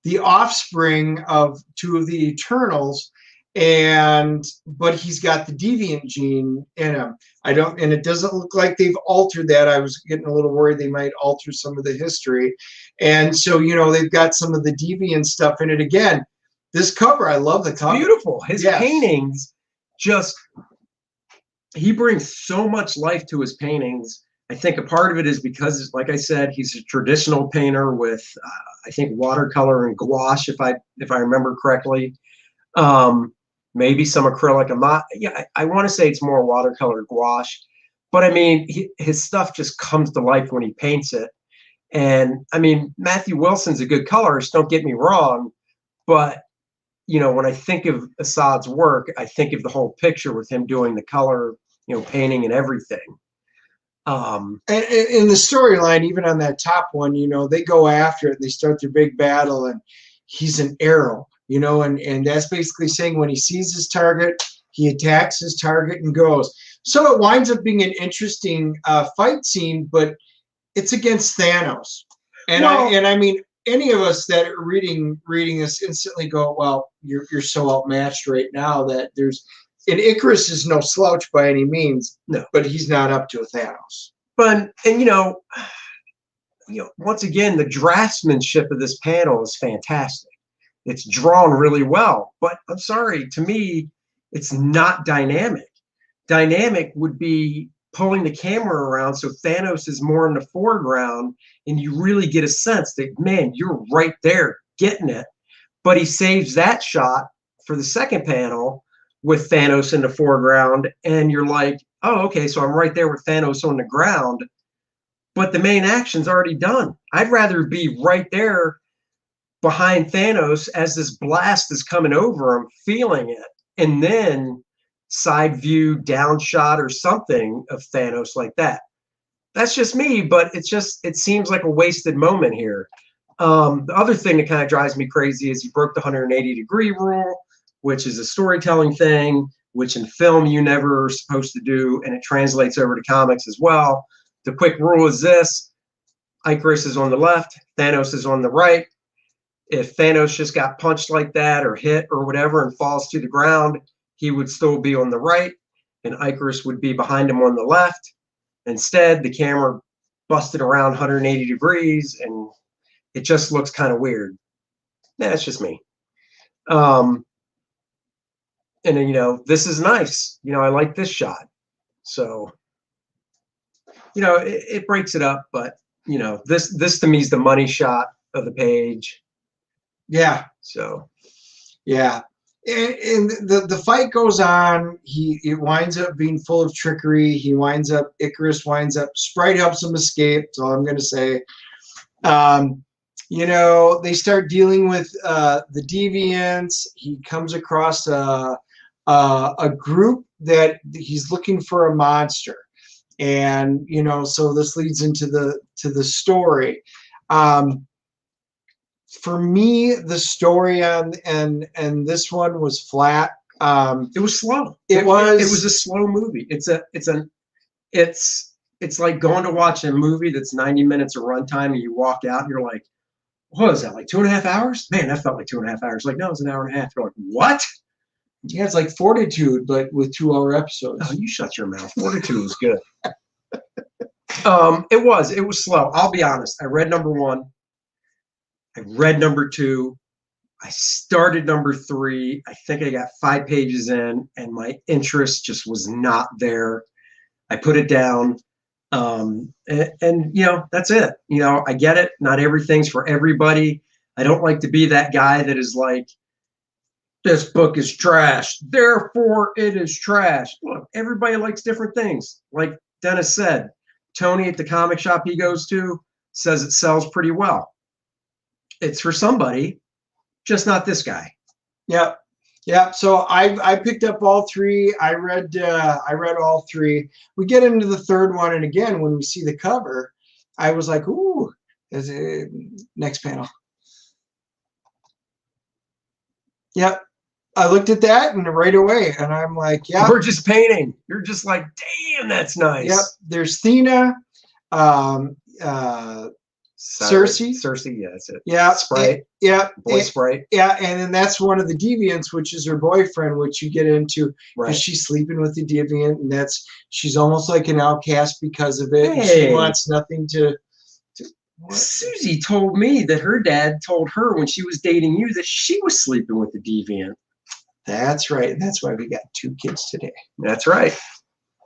the offspring of 2 of the Eternals, but he's got the deviant gene in him. And it doesn't look like they've altered that. I was getting a little worried they might alter some of the history. And so, they've got some of the deviant stuff in it. Again, this cover, I love the cover. It's beautiful. His paintings he brings so much life to his paintings. I think a part of it is because, like I said, he's a traditional painter with, I think, watercolor and gouache, if I remember correctly. Maybe some acrylic. I want to say it's more watercolor gouache, but I mean, his stuff just comes to life when he paints it. And I mean, Matthew Wilson's a good colorist, don't get me wrong, but you know, when I think of Assad's work, I think of the whole picture with him doing the color, you know, painting and everything. And in the storyline, even on that top one, you know, they go after it. They start their big battle, and he's an arrow, you know, and that's basically saying when he sees his target, he attacks his target and goes. So it winds up being an interesting fight scene, but it's against Thanos. And Well, I mean, any of us that are reading this instantly go, well, you're so outmatched right now that there's. And Icarus is no slouch by any means, no, but he's not up to a Thanos. but and you know, once again, the draftsmanship of this panel is fantastic. It's drawn really well, but I'm sorry, to me, it's not dynamic. Dynamic would be pulling the camera around so Thanos is more in the foreground, and you really get a sense that, man, you're right there getting it. But he saves that shot for the second panel with Thanos in the foreground, and you're like, oh, okay, so I'm right there with Thanos on the ground, but the main action's already done. I'd rather be right there behind Thanos as this blast is coming over him, feeling it, and then side view, down shot, or something of Thanos like that. That's just me, but it seems like a wasted moment here. The other thing that kind of drives me crazy is he broke the 180-degree rule, which is a storytelling thing, which in film you never are supposed to do, and it translates over to comics as well. The quick rule is this: Icarus is on the left, Thanos is on the right. If Thanos just got punched like that or hit or whatever and falls to the ground, he would still be on the right, and Icarus would be behind him on the left. Instead, the camera busted around 180 degrees, and it just looks kind of weird. That's just me. And then, you know, this is nice. You know, I like this shot. So, you know, it breaks it up, but you know, this to me is the money shot of the page. Yeah. So, yeah. And the fight goes on. It winds up being full of trickery. Icarus winds up, Sprite helps him escape. That's all I'm going to say. You know, they start dealing with the deviants. He comes across a group that he's looking for a monster, and you know, so this leads into the story. For me, the story on and this one was flat. it was slow. It was a slow movie. It's like going to watch a movie that's 90 minutes of runtime, and you walk out and you're like, what is that, like 2.5 hours? Man, that felt like 2.5 hours. Like, no, it's an hour and a half. You're like, what? Yeah, it's like Fortitude, but with 2-hour episodes. Oh, you shut your mouth. Fortitude was good. It was slow. I'll be honest. I read number 1. I read number 2. I started number 3. I think I got 5 pages in, and my interest just was not there. I put it down. And you know, that's it. You know, I get it. Not everything's for everybody. I don't like to be that guy that is like, this book is trash, therefore it is trash. Look, everybody likes different things. Like Dennis said, Tony at the comic shop he goes to says it sells pretty well. It's for somebody, just not this guy. Yep. Yeah, so I picked up all 3. I read all 3. We get into the third one, and again, when we see the cover, I was like, "Ooh!" Next panel. Yep, I looked at that and right away, and I'm like, "Yeah." We're just painting. You're just like, "Damn, that's nice." Yep. There's Thena, Cersei, yeah, that's it. Yeah, Sprite. Yeah, Boy Sprite. Yeah, and then that's one of the deviants, which is her boyfriend, which you get into Right. because she's sleeping with the deviant, and she's almost like an outcast because of it. Hey. And she wants nothing to Susie told me that her dad told her when she was dating you that she was sleeping with the deviant. That's right. And that's why we got 2 kids today. That's right.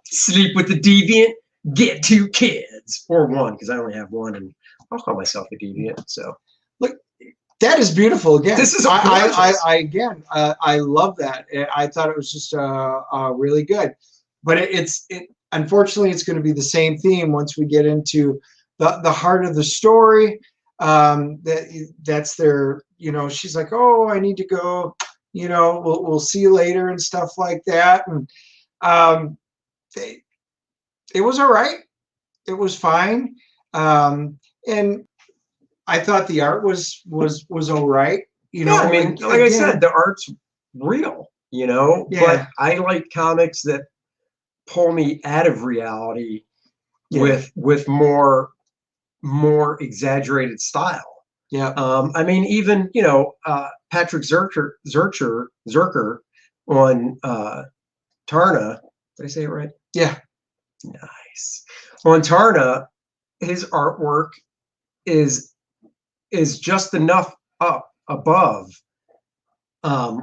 Sleep with the deviant, get 2 kids. Or 1, because I only have 1, and I'll call myself a deviant. So look, that is beautiful. Again, this is I love that. I thought it was just really good, but unfortunately it's going to be the same theme once we get into the heart of the story. That's their, you know, she's like, oh, I need to go you know, we'll see you later and stuff like that. And um, it was all right. It was fine. And I thought the art was all right. You Yeah, know, I mean, and like I again, said, the art's real, you know, yeah, but I like comics that pull me out of reality yeah, with more exaggerated style. yeah, I mean, even Patrick Zercher on Tarna. Did I say it right? yeah, Nice. On Tarna, his artwork is is just enough up above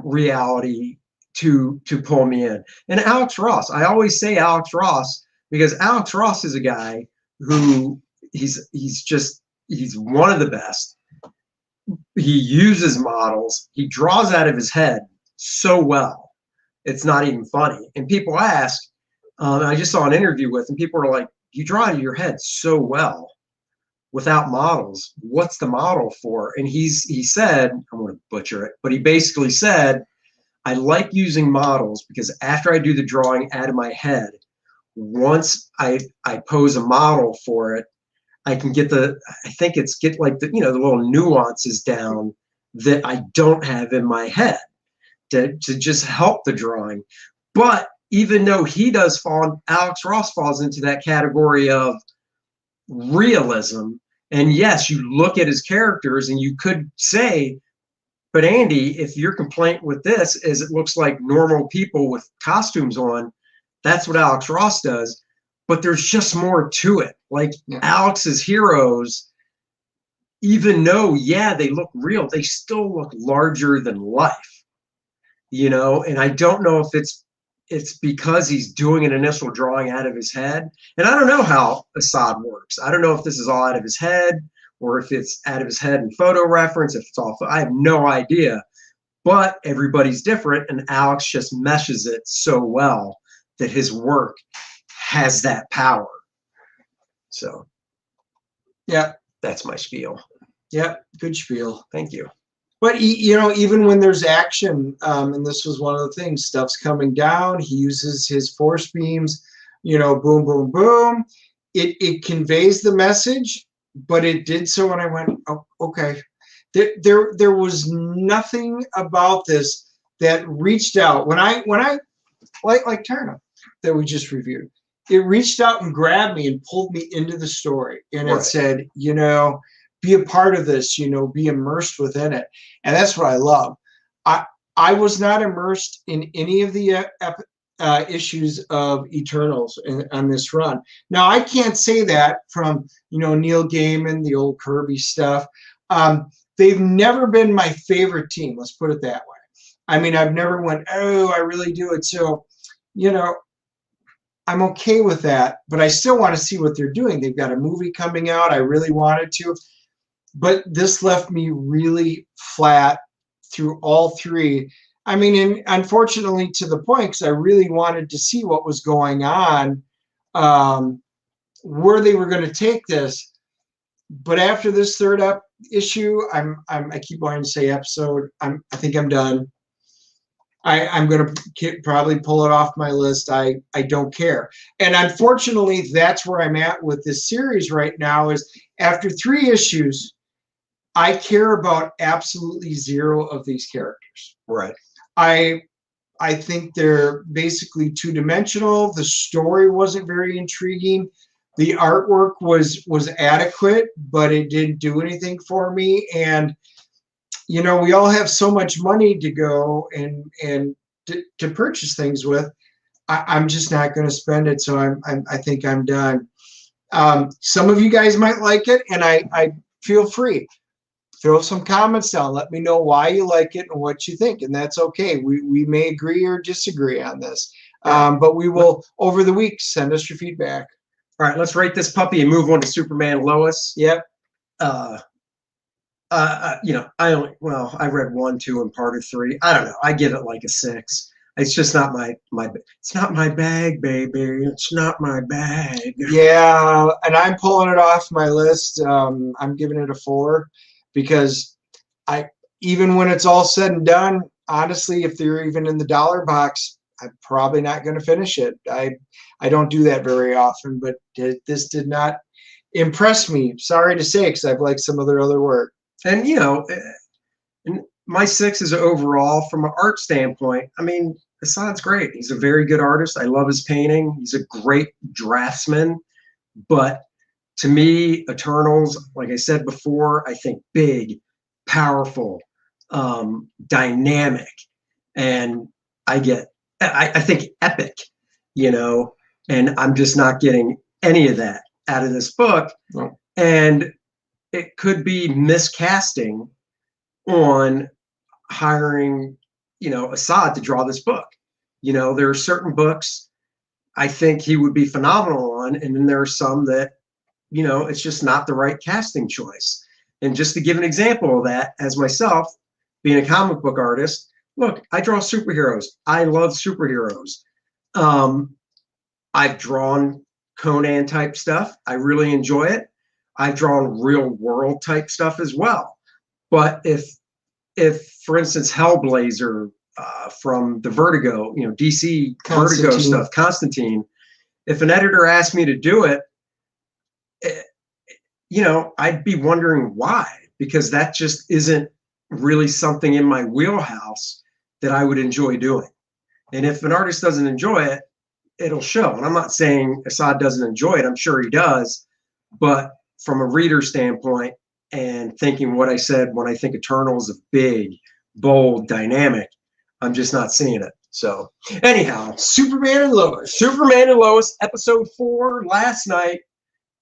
reality to pull me in. And Alex Ross, I always say Alex Ross because Alex Ross is a guy who he's one of the best. He uses models. He draws out of his head so well. It's not even funny. And people ask, I just saw an interview with him. People are like, "You draw out of your head so well without models. What's the model for?" And he said, I'm going to butcher it, but he basically said, "I like using models because after I do the drawing out of my head, once I pose a model for it, I can get like the the little nuances down that I don't have in my head to just help the drawing." But even though Alex Ross falls into that category of realism, and yes, you look at his characters and you could say, but Andy, if your complaint with this is it looks like normal people with costumes on, that's what Alex Ross does. But there's just more to it. Like Alex's heroes, even though, yeah, they look real, they still look larger than life, and I don't know if it's because he's doing an initial drawing out of his head. And I don't know how Assad works. I don't know if this is all out of his head or if it's out of his head in photo reference, if it's all, I have no idea. But everybody's different, and Alex just meshes it so well that his work has that power. So, yeah, that's my spiel. yeah. Good spiel. Thank you. But even when there's action, and this was one of the things, stuff's coming down. He uses his force beams. Boom, boom, boom. It conveys the message, but it did so, and I went, oh, okay. There was nothing about this that reached out when I like Turner that we just reviewed. It reached out and grabbed me and pulled me into the story, and it said, be a part of this, be immersed within it. And that's what I love. I was not immersed in any of the issues of Eternals on this run. Now, I can't say that from, Neil Gaiman, the old Kirby stuff. They've never been my favorite team. Let's put it that way. I mean, I've never went, oh, I really do it. So, I'm okay with that, but I still want to see what they're doing. They've got a movie coming out. I really wanted to. But this left me really flat through all three. I mean, and unfortunately to the point, because I really wanted to see what was going on, where they were going to take this. But after this third issue, I keep wanting to say episode. I think I'm done. I'm going to probably pull it off my list. I don't care. And unfortunately, that's where I'm at with this series right now. Is after 3 issues, I care about absolutely 0 of these characters. Right. I think they're basically two-dimensional. The story wasn't very intriguing. The artwork was adequate, but it didn't do anything for me. And we all have so much money to go and to purchase things with. I'm just not going to spend it. So I think I'm done. Some of you guys might like it, and I feel free. Throw some comments down. Let me know why you like it and what you think, and that's okay. We may agree or disagree on this, but we will over the week send us your feedback. All right, let's rate this puppy and move on to Superman and Lois. Yep. I read 1, 2, and part of 3. I don't know. I give it like a 6. It's just not my. It's not my bag, baby. It's not my bag. Yeah, and I'm pulling it off my list. I'm giving it a 4 because even when it's all said and done, honestly, if they're even in the dollar box, I'm probably not going to finish it. I don't do that very often, but this did not impress me. Sorry to say, because I've liked some of their other work. And and my 6 is overall from an art standpoint. I mean, Assad's great. He's a very good artist. I love his painting. He's a great draftsman. But to me, Eternals, like I said before, I think big, powerful, dynamic, and I think epic, and I'm just not getting any of that out of this book. Oh. And it could be miscasting on hiring, Assad to draw this book. There are certain books I think he would be phenomenal on, and then there are some that, it's just not the right casting choice. And just to give an example of that, as myself, being a comic book artist, look, I draw superheroes. I love superheroes. I've drawn Conan type stuff. I really enjoy it. I've drawn real world type stuff as well. But if for instance, Hellblazer from the Vertigo, DC Vertigo stuff, Constantine, if an editor asked me to do it, I'd be wondering why, because that just isn't really something in my wheelhouse that I would enjoy doing. And if an artist doesn't enjoy it, it'll show. And I'm not saying Assad doesn't enjoy it. I'm sure he does. But from a reader standpoint, and thinking what I said when I think Eternals is big, bold, dynamic, I'm just not seeing it. So anyhow, Superman and Lois, episode 4 last night.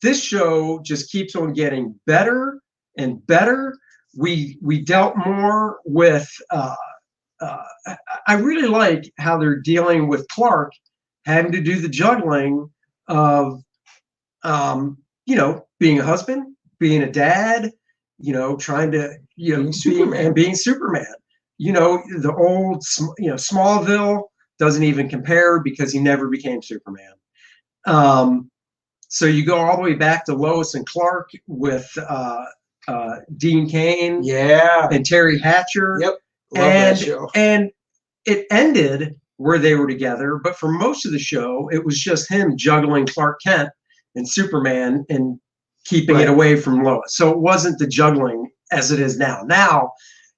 This show just keeps on getting better and better. We dealt more with, I really like how they're dealing with Clark having to do the juggling of, being a husband, being a dad, trying to, being Superman. being Superman. The old, Smallville doesn't even compare because he never became Superman. So you go all the way back to Lois and Clark with Dean Cain, and Terry Hatcher. Yep, love that show. And it ended where they were together, but for most of the show, it was just him juggling Clark Kent and Superman and keeping it away from Lois. So it wasn't the juggling as it is now. Now,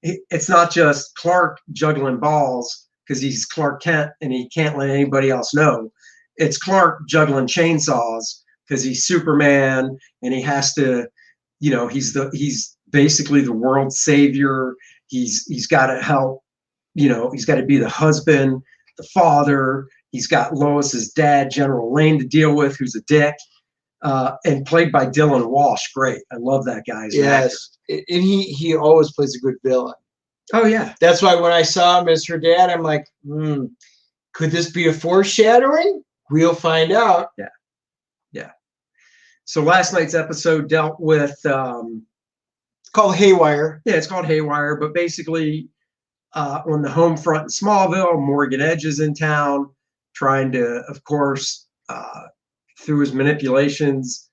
it's not just Clark juggling balls because he's Clark Kent and he can't let anybody else know. It's Clark juggling chainsaws because he's Superman and he has to, he's basically the world's savior. He's got to help, he's got to be the husband, the father. He's got Lois's dad, General Lane, to deal with, who's a dick, and played by Dylan Walsh. Great, I love that guy. Yes, and he always plays a good villain. Oh yeah, that's why when I saw him as her dad, I'm like, could this be a foreshadowing? We'll find out. Yeah. So last night's episode dealt with it's called Haywire. Yeah, it's called Haywire, but basically on the home front in Smallville, Morgan Edge is in town trying to, of course, through his manipulations,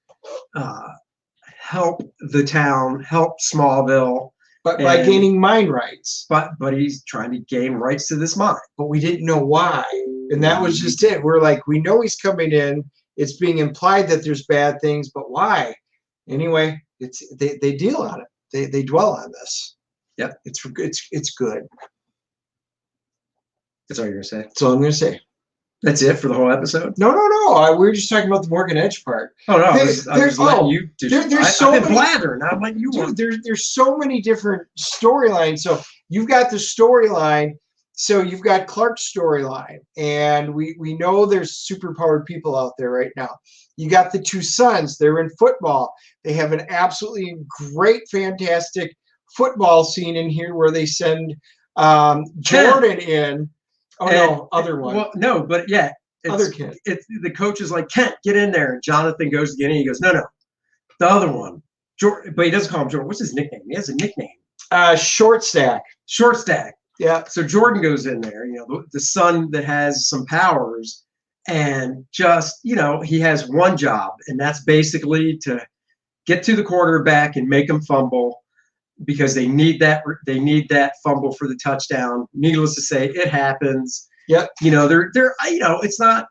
help the town, help Smallville. But by gaining mine rights. But he's trying to gain rights to this mine. But we didn't know why. And that was just it. We're like, we know he's coming in. It's being implied that there's bad things, but why? Anyway, they deal on it. They dwell on this. Yep. It's good. That's all you're gonna say. That's all I'm gonna say. That's it for the whole episode? No. We were just talking about the Morgan Edge part. Oh no, I was letting you do. There's so many blathering. I'm letting you. There's so many different storylines. So you've got the storyline. So you've got Clark's storyline, and we know there's superpowered people out there right now. You got the two sons. They're in football. They have an absolutely great, fantastic football scene in here where they send Jordan in. Oh, no, other one. Well, no, but yeah. Other kid. The coach is like, Kent, get in there. And Jonathan goes to get in. He goes, no. The other one. But he doesn't call him Jordan. What's his nickname? He has a nickname. Short Stack. Short Stack. Yeah. So Jordan goes in there, the son that has some powers, and just, he has one job, and that's basically to get to the quarterback and make him fumble because they need that fumble for the touchdown. Needless to say, it happens. Yep. You know, they're you know, it's not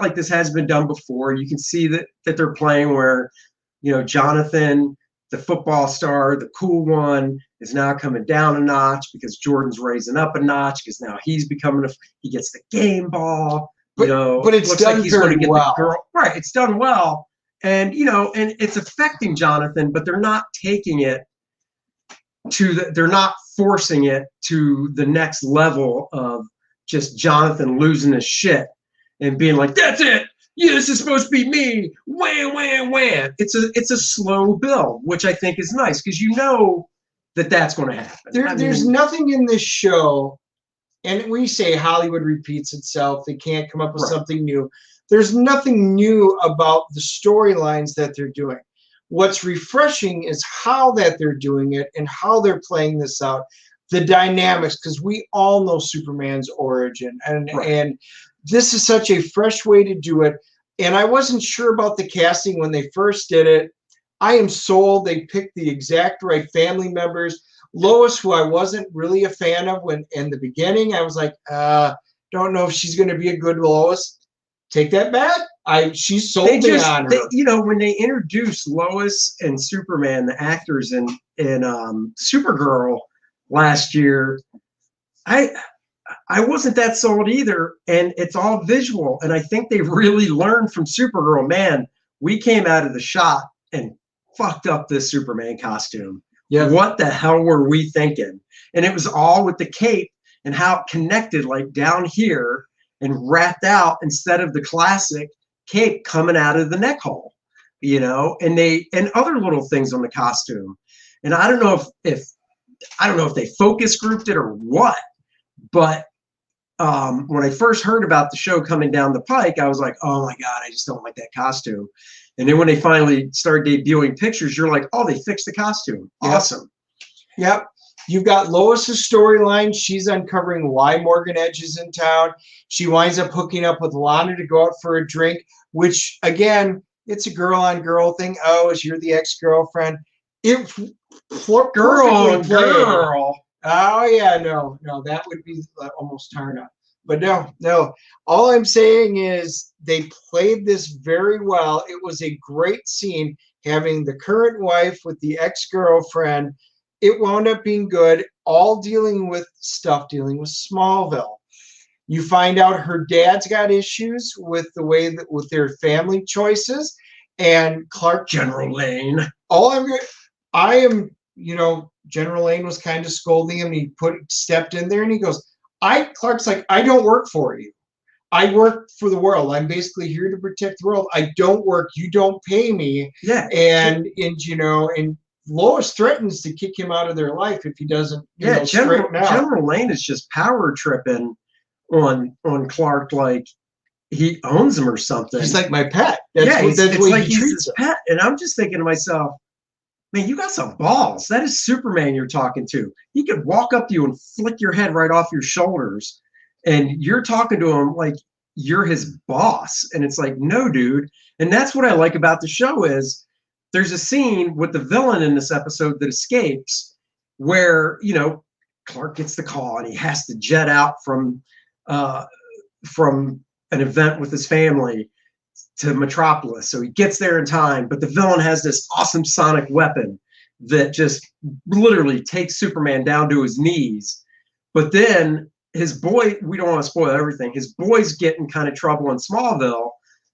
like this has been done before. You can see that they're playing where, you know, Jonathan, the football star, the cool one, is now coming down a notch because Jordan's raising up a notch because now he's becoming he gets the game ball. You know, but it's looks done like he's going to get well. the girl. Right, it's done well. And, you know, and it's affecting Jonathan, but they're not taking it they're not forcing it to the next level of just Jonathan losing his shit and being like, that's it. Yeah, this is supposed to be me. Wham, wham, wham. It's a slow build, which I think is nice because you know that's going to happen. There's nothing in this show, and we say Hollywood repeats itself. They can't come up with something new. There's nothing new about the storylines that they're doing. What's refreshing is how that they're doing it and how they're playing this out, the dynamics, because we all know Superman's origin, and this is such a fresh way to do it. And I wasn't sure about the casting when they first did it. I am sold. They picked the exact right family members. Lois, who I wasn't really a fan of when in the beginning, I was like, don't know if she's going to be a good Lois. Take that back. She sold me on her. You know, when they introduced Lois and Superman, the actors in Supergirl last year, I wasn't that sold either. And it's all visual. And I think they really learned from Supergirl. Man, we came out of the shot and fucked up this Superman costume. Yeah. What the hell were we thinking? And it was all with the cape and how it connected like down here and wrapped out instead of the classic cape coming out of the neck hole, you know, and other little things on the costume. And I don't know if they focus grouped it or what, but when I first heard about the show coming down the pike, I was like, oh my God, I just don't like that costume. And then when they finally started debuting pictures, you're like, oh, they fixed the costume. Awesome. Yep. You've got Lois's storyline. She's uncovering why Morgan Edge is in town. She winds up hooking up with Lana to go out for a drink, which, again, it's a girl-on-girl thing. Oh, is you're the ex-girlfriend? It's girl. Oh, yeah, no, that would be almost turn up. But no. All I'm saying is they played this very well. It was a great scene having the current wife with the ex-girlfriend. It wound up being good, all dealing with Smallville. You find out her dad's got issues with the way that with their family choices, and Clark General Lane. General Lane was kind of scolding him. He stepped in there and he goes, Clark's like, I don't work for you. I work for the world. I'm basically here to protect the world. I don't work. You don't pay me. Yeah. And Lois threatens to kick him out of their life if he doesn't. General Lane is just power tripping on Clark like he owns him or something. He's like my pet. It's like he's his pet. And I'm just thinking to myself, man, you got some balls. That is Superman you're talking to. He could walk up to you and flick your head right off your shoulders, and you're talking to him like you're his boss. And it's like, no, dude. And that's what I like about the show is there's a scene with the villain in this episode that escapes where, you know, Clark gets the call and he has to jet out from an event with his family to Metropolis. So he gets there in time, but the villain has this awesome sonic weapon that just literally takes Superman down to his knees. But then his boy, we don't want to spoil everything, his boys get in kind of trouble in Smallville.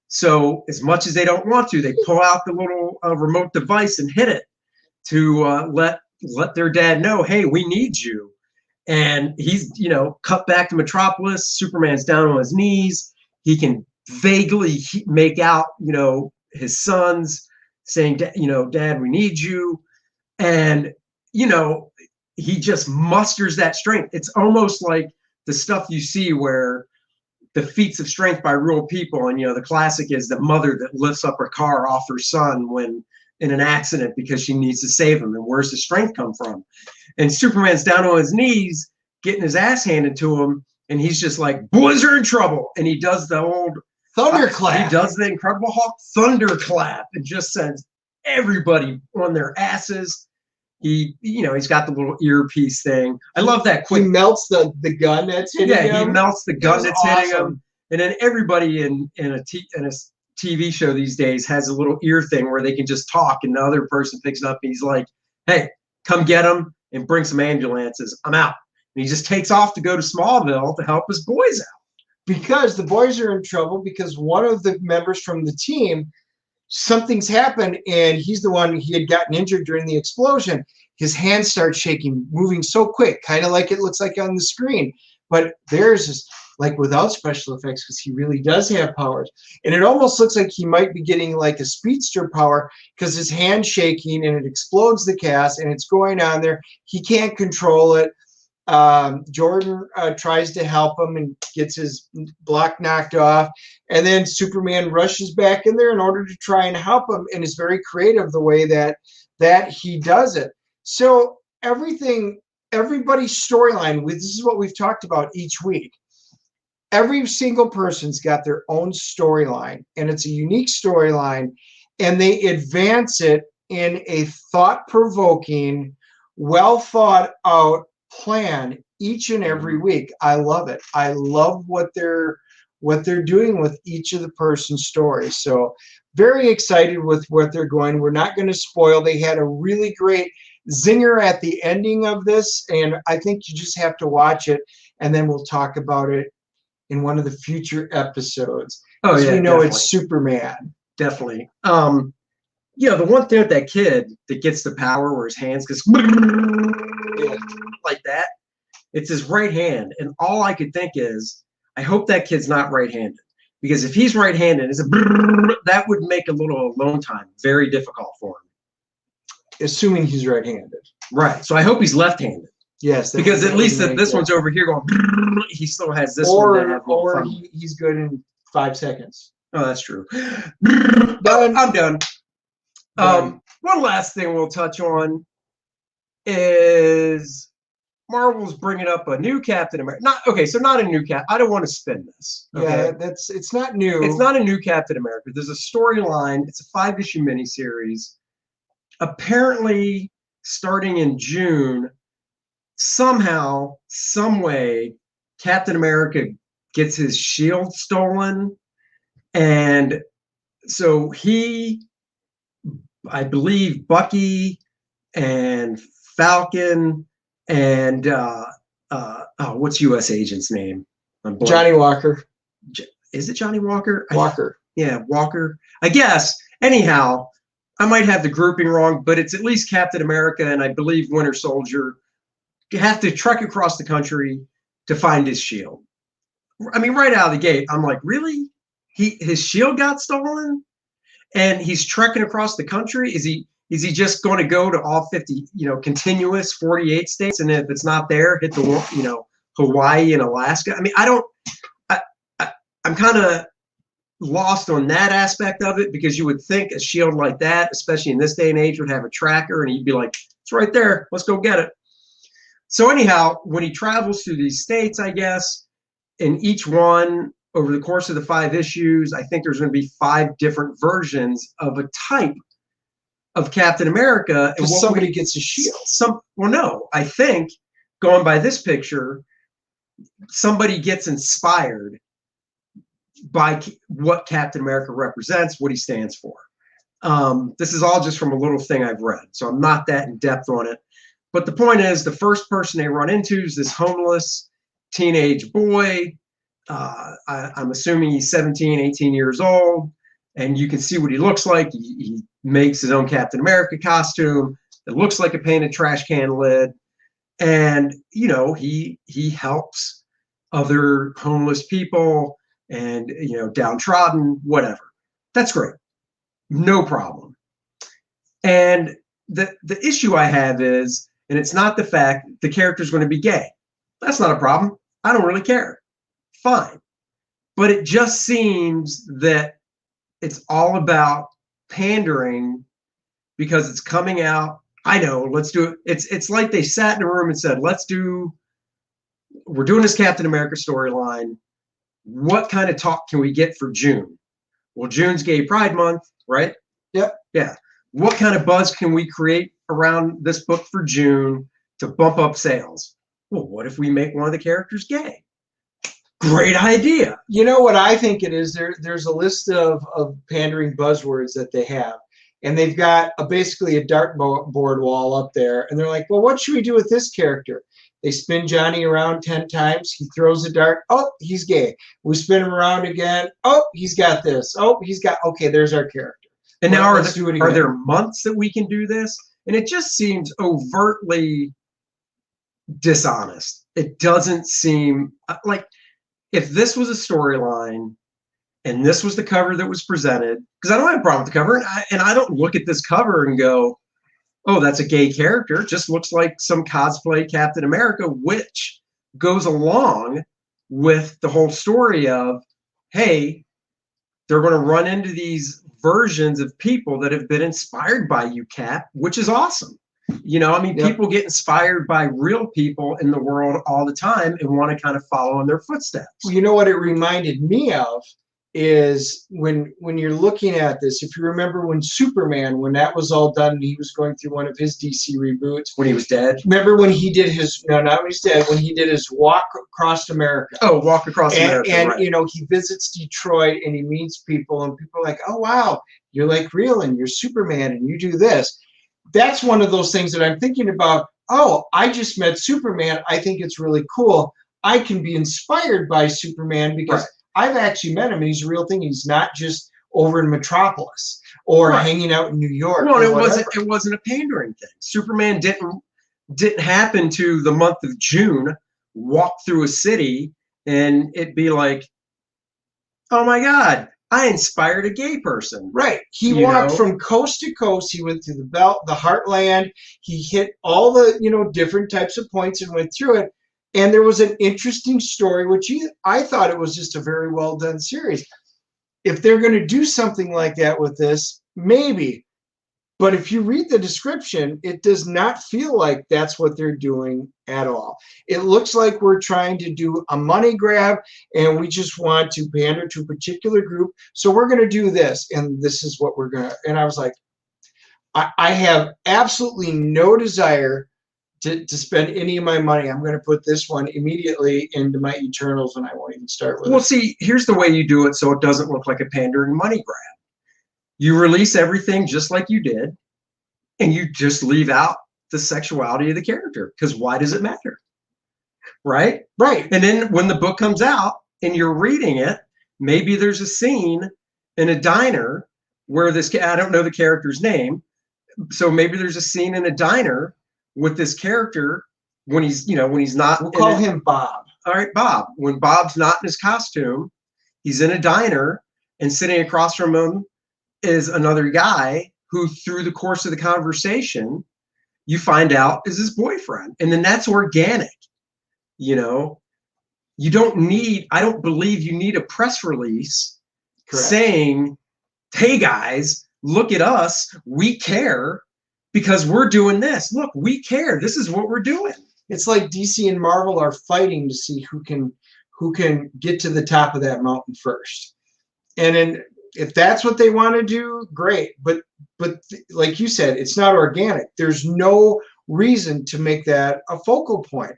So as much as they don't want to, they pull out the little remote device and hit it to let their dad know, hey, we need you. And he's, cut back to Metropolis. Superman's down on his knees. He can vaguely make out, his sons saying, Dad, we need you. And, he just musters that strength. It's almost like the stuff you see where the feats of strength by real people. And, the classic is the mother that lifts up her car off her son when in an accident because she needs to save him. And where's the strength come from? And Superman's down on his knees, getting his ass handed to him. And he's just like, boys are in trouble. And he does the old thunderclap. He does the Incredible Hulk thunderclap and just sends everybody on their asses. he's got the little earpiece thing. I love that quick. He melts the gun that's hitting him. Yeah, he melts the gun that's hitting awesome. him. And then everybody in a TV show these days has a little ear thing where they can just talk, and the other person picks it up and he's like, "Hey, come get him and bring some ambulances. I'm out." And he just takes off to go to Smallville to help his boys out. Because the boys are in trouble because one of the members from the team, something's happened, and he's the one, he had gotten injured during the explosion. His hands start shaking, moving so quick, kind of like it looks like on the screen. But theirs is like without special effects because he really does have powers. And it almost looks like he might be getting like a speedster power because his hand's shaking and it explodes the cast and it's going on there. He can't control it. Jordan tries to help him and gets his block knocked off, and then Superman rushes back in there in order to try and help him, and is very creative the way that he does it. So everybody's storyline, this is what we've talked about each week. Every single person's got their own storyline, and it's a unique storyline, and they advance it in a thought-provoking, well thought out plan each and every week. I love it. I love what they're doing with each of the person's stories. So very excited with what they're going. We're not going to spoil. They had a really great zinger at the ending of this, and I think you just have to watch it, and then we'll talk about it in one of the future episodes. Oh yeah, we know definitely. It's Superman. Definitely. The one thing with that kid that gets the power where his hands goes like that, it's his right hand. And all I could think is, I hope that kid's not right-handed. Because if he's right-handed, that would make a little alone time very difficult for him. Assuming he's right-handed. Right. So I hope he's left-handed. Yes. Because at least if this one's over here going, he still has this one. Or he's good in 5 seconds. Oh, that's true. Done. I'm done. One last thing we'll touch on is Marvel's bringing up a new Captain America. Not a new Cap. I don't want to spin this. Okay? Yeah, it's not new. It's not a new Captain America. There's a storyline. It's a 5-issue miniseries. Apparently, starting in June, somehow, some way, Captain America gets his shield stolen, and so I believe Bucky and Falcon and what's U.S. agent's name? Johnny Walker. Is it Johnny Walker? Walker. Yeah, Walker. I guess. Anyhow, I might have the grouping wrong, but it's at least Captain America and I believe Winter Soldier have to trek across the country to find his shield. I mean, right out of the gate, I'm like, really? His shield got stolen? And he's trekking across the country? Is he just going to go to all 50, continuous 48 states, and if it's not there, hit the, Hawaii and Alaska? I mean, I'm kind of lost on that aspect of it, because you would think a shield like that, especially in this day and age, would have a tracker, and he'd be like, it's right there, let's go get it. So anyhow, when he travels through these states, I guess, in each one, over the course of the 5 issues, I think there's going to be 5 different versions of a type of Captain America. And somebody gets a shield. No, I think, going by this picture, somebody gets inspired by what Captain America represents, what he stands for. This is all just from a little thing I've read, so I'm not that in depth on it. But the point is, the first person they run into is this homeless teenage boy. I'm assuming he's 17, 18 years old, and you can see what he looks like. He makes his own Captain America costume that looks like a painted trash can lid, and he helps other homeless people and downtrodden, whatever. That's great, no problem. And the issue I have is, and it's not the fact the character's going to be gay. That's not a problem. I don't really care. Fine. But it just seems that it's all about pandering because it's coming out. I know, let's do it. It's like they sat in a room and said, we're doing this Captain America storyline. What kind of talk can we get for June? Well, June's Gay Pride Month, right? Yep. Yeah. What kind of buzz can we create around this book for June to bump up sales. Well, what if we make one of the characters gay? Great idea. You know what I think it is? There's a list of pandering buzzwords that they have. And they've got basically a dartboard wall up there. And they're like, well, what should we do with this character? They spin Johnny around 10 times. He throws a dart. Oh, he's gay. We spin him around again. Oh, he's got this. Oh, he's got, okay, there's our character. And now are there months that we can do this? And it just seems overtly dishonest. It doesn't seem like if this was a storyline and this was the cover that was presented, because I don't have a problem with the cover, and I don't look at this cover and go, oh, that's a gay character. It just looks like some cosplay Captain America, which goes along with the whole story of, hey, they're going to run into these versions of people that have been inspired by you, Cap, which is awesome. You know, I mean, people get inspired by real people in the world all the time and want to kind of follow in their footsteps. Well, you know what it reminded me of is when you're looking at this, if you remember when Superman, when that was all done and he was going through one of his DC reboots. When he was dead? Remember when he did his, no, not when he's dead, when he did his Walk Across America. Oh, Walk Across America, And, right. you know, he visits Detroit and he meets people and people are like, oh, wow, you're like real and you're Superman and you do this. That's one of those things that I'm thinking about. Oh, I just met Superman. I think it's really cool. I can be inspired by Superman because I've actually met him and he's a real thing. He's not just over in Metropolis or hanging out in New York. Well, it wasn't a pandering thing. Superman didn't happen to the month of June walk through a city and it'd be like, oh my God, I inspired a gay person. Right. He walked from coast to coast. He went through the belt, the heartland. He hit all the, you know, different types of points and went through it. And there was an interesting story, which I thought it was just a very well done series. If they're going to do something like that with this, maybe. But if you read the description, it does not feel like that's what they're doing at all. It looks like we're trying to do a money grab and we just want to pander to a particular group. So we're going to do this and this is what we're going to. And I was like, I have absolutely no desire to spend any of my money. I'm going to put this one immediately into my Eternals and I won't even start with it. Well, see, here's the way you do it so it doesn't look like a pandering money grab. You release everything just like you did, and you just leave out the sexuality of the character, because why does it matter? Right? Right. And then when the book comes out and you're reading it, maybe there's a scene in a diner where this, I don't know the character's name, so maybe there's a scene in a diner with this character when he's, you know, when he's not. We'll call him Bob. All right, Bob. When Bob's not in his costume, he's in a diner, and sitting across from him is another guy who, through the course of the conversation, you find out is his boyfriend. And then that's organic. You know, you don't need, I don't believe you need a press release saying, hey guys, look at us. We care because we're doing this. Look, we care. This is what we're doing. It's like DC and Marvel are fighting to see who can get to the top of that mountain first. And then if that's what they want to do, great. But like you said, it's not organic. There's no reason to make that a focal point.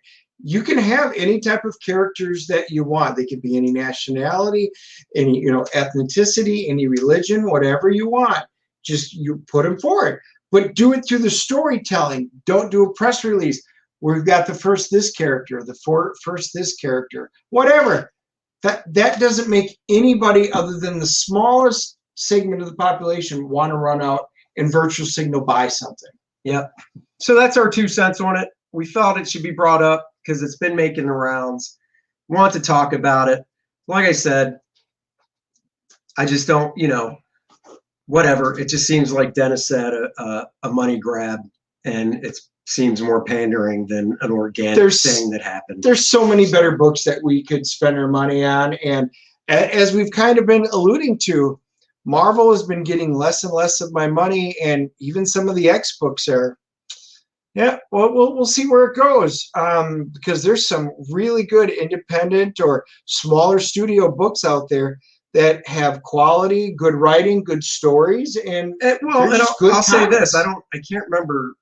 You can have any type of characters that you want. They could be any nationality, any, you know, ethnicity, any religion, whatever you want. Just you put them forward. But do it through the storytelling. Don't do a press release. We've got the first this character, the first this character, whatever. That doesn't make anybody other than the smallest segment of the population want to run out and virtual signal buy something. Yep. So that's our 2 cents on it. We felt it should be brought up because it's been making the rounds. Want to talk about it. Like I said, I just don't, you know, whatever. It just seems like Dennis said, a money grab, and it seems more pandering than an organic thing that happened. There's so many better books that we could spend our money on. And as we've kind of been alluding to, Marvel has been getting less and less of my money, and even some of the X books are, yeah, well, we'll see where it goes, because there's some really good independent or smaller studio books out there that have quality, good writing, good stories, and I'll say this: I can't remember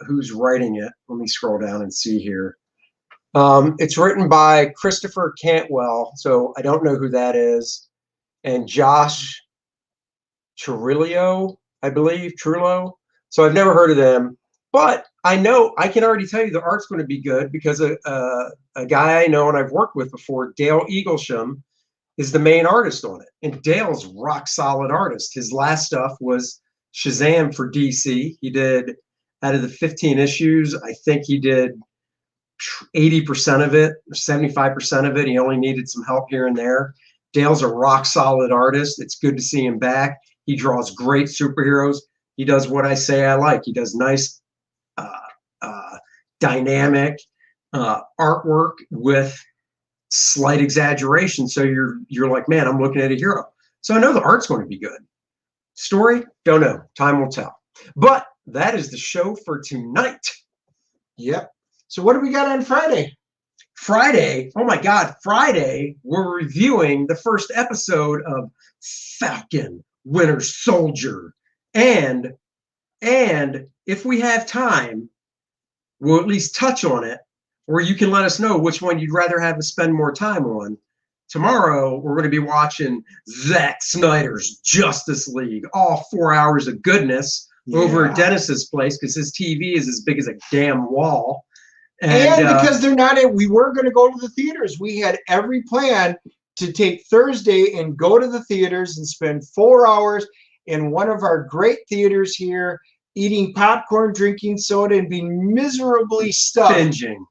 who's writing it. Let me scroll down and see here. It's written by Christopher Cantwell, so I don't know who that is, and Josh Trullo, I believe, Trullo. So I've never heard of them, but I know I can already tell you the art's going to be good because a guy I know and I've worked with before, Dale Eaglesham, is the main artist on it. And Dale's rock solid artist. His last stuff was Shazam for DC. He did, out of the 15 issues, I think he did 80% of it, 75% of it. He only needed some help here and there. Dale's a rock solid artist. It's good to see him back. He draws great superheroes. He does what I say I like. He does nice, dynamic artwork with slight exaggeration. So you're like, man, I'm looking at a hero. So I know the art's going to be good. Story, don't know. Time will tell. But that is the show for tonight. Yep. So what do we got on Friday? Friday, oh my God, Friday, we're reviewing the first episode of Falcon Winter Soldier. And if we have time, we'll at least touch on it, or you can let us know which one you'd rather have us spend more time on. Tomorrow, we're going to be watching Zack Snyder's Justice League, all 4 hours of goodness over at Dennis's place because his TV is as big as a damn wall. And because they're not in, we were going to go to the theaters. We had every plan to take Thursday and go to the theaters and spend 4 hours in one of our great theaters here, eating popcorn, drinking soda, and being miserably stuffed. Binging.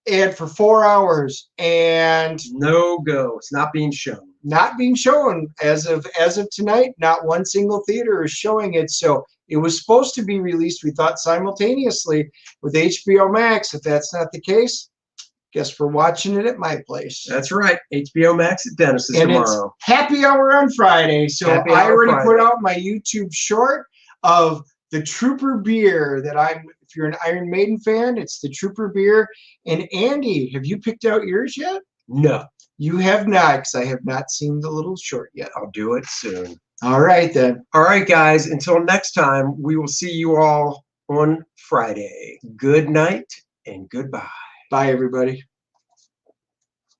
And for 4 hours. And no go. It's not being shown. Not being shown as of tonight. Not one single theater is showing it. So it was supposed to be released, we thought, simultaneously with HBO Max. If that's not the case, guess we're watching it at my place. That's right. HBO Max at Dennis's tomorrow. It's happy hour on Friday. So I already put out my YouTube short of the Trooper beer that if you're an Iron Maiden fan, it's the Trooper beer. And Andy, have you picked out yours yet? No. You have not, because I have not seen the little short yet. I'll do it soon. All right, then. All right, guys. Until next time, we will see you all on Friday. Good night and goodbye. Bye, everybody.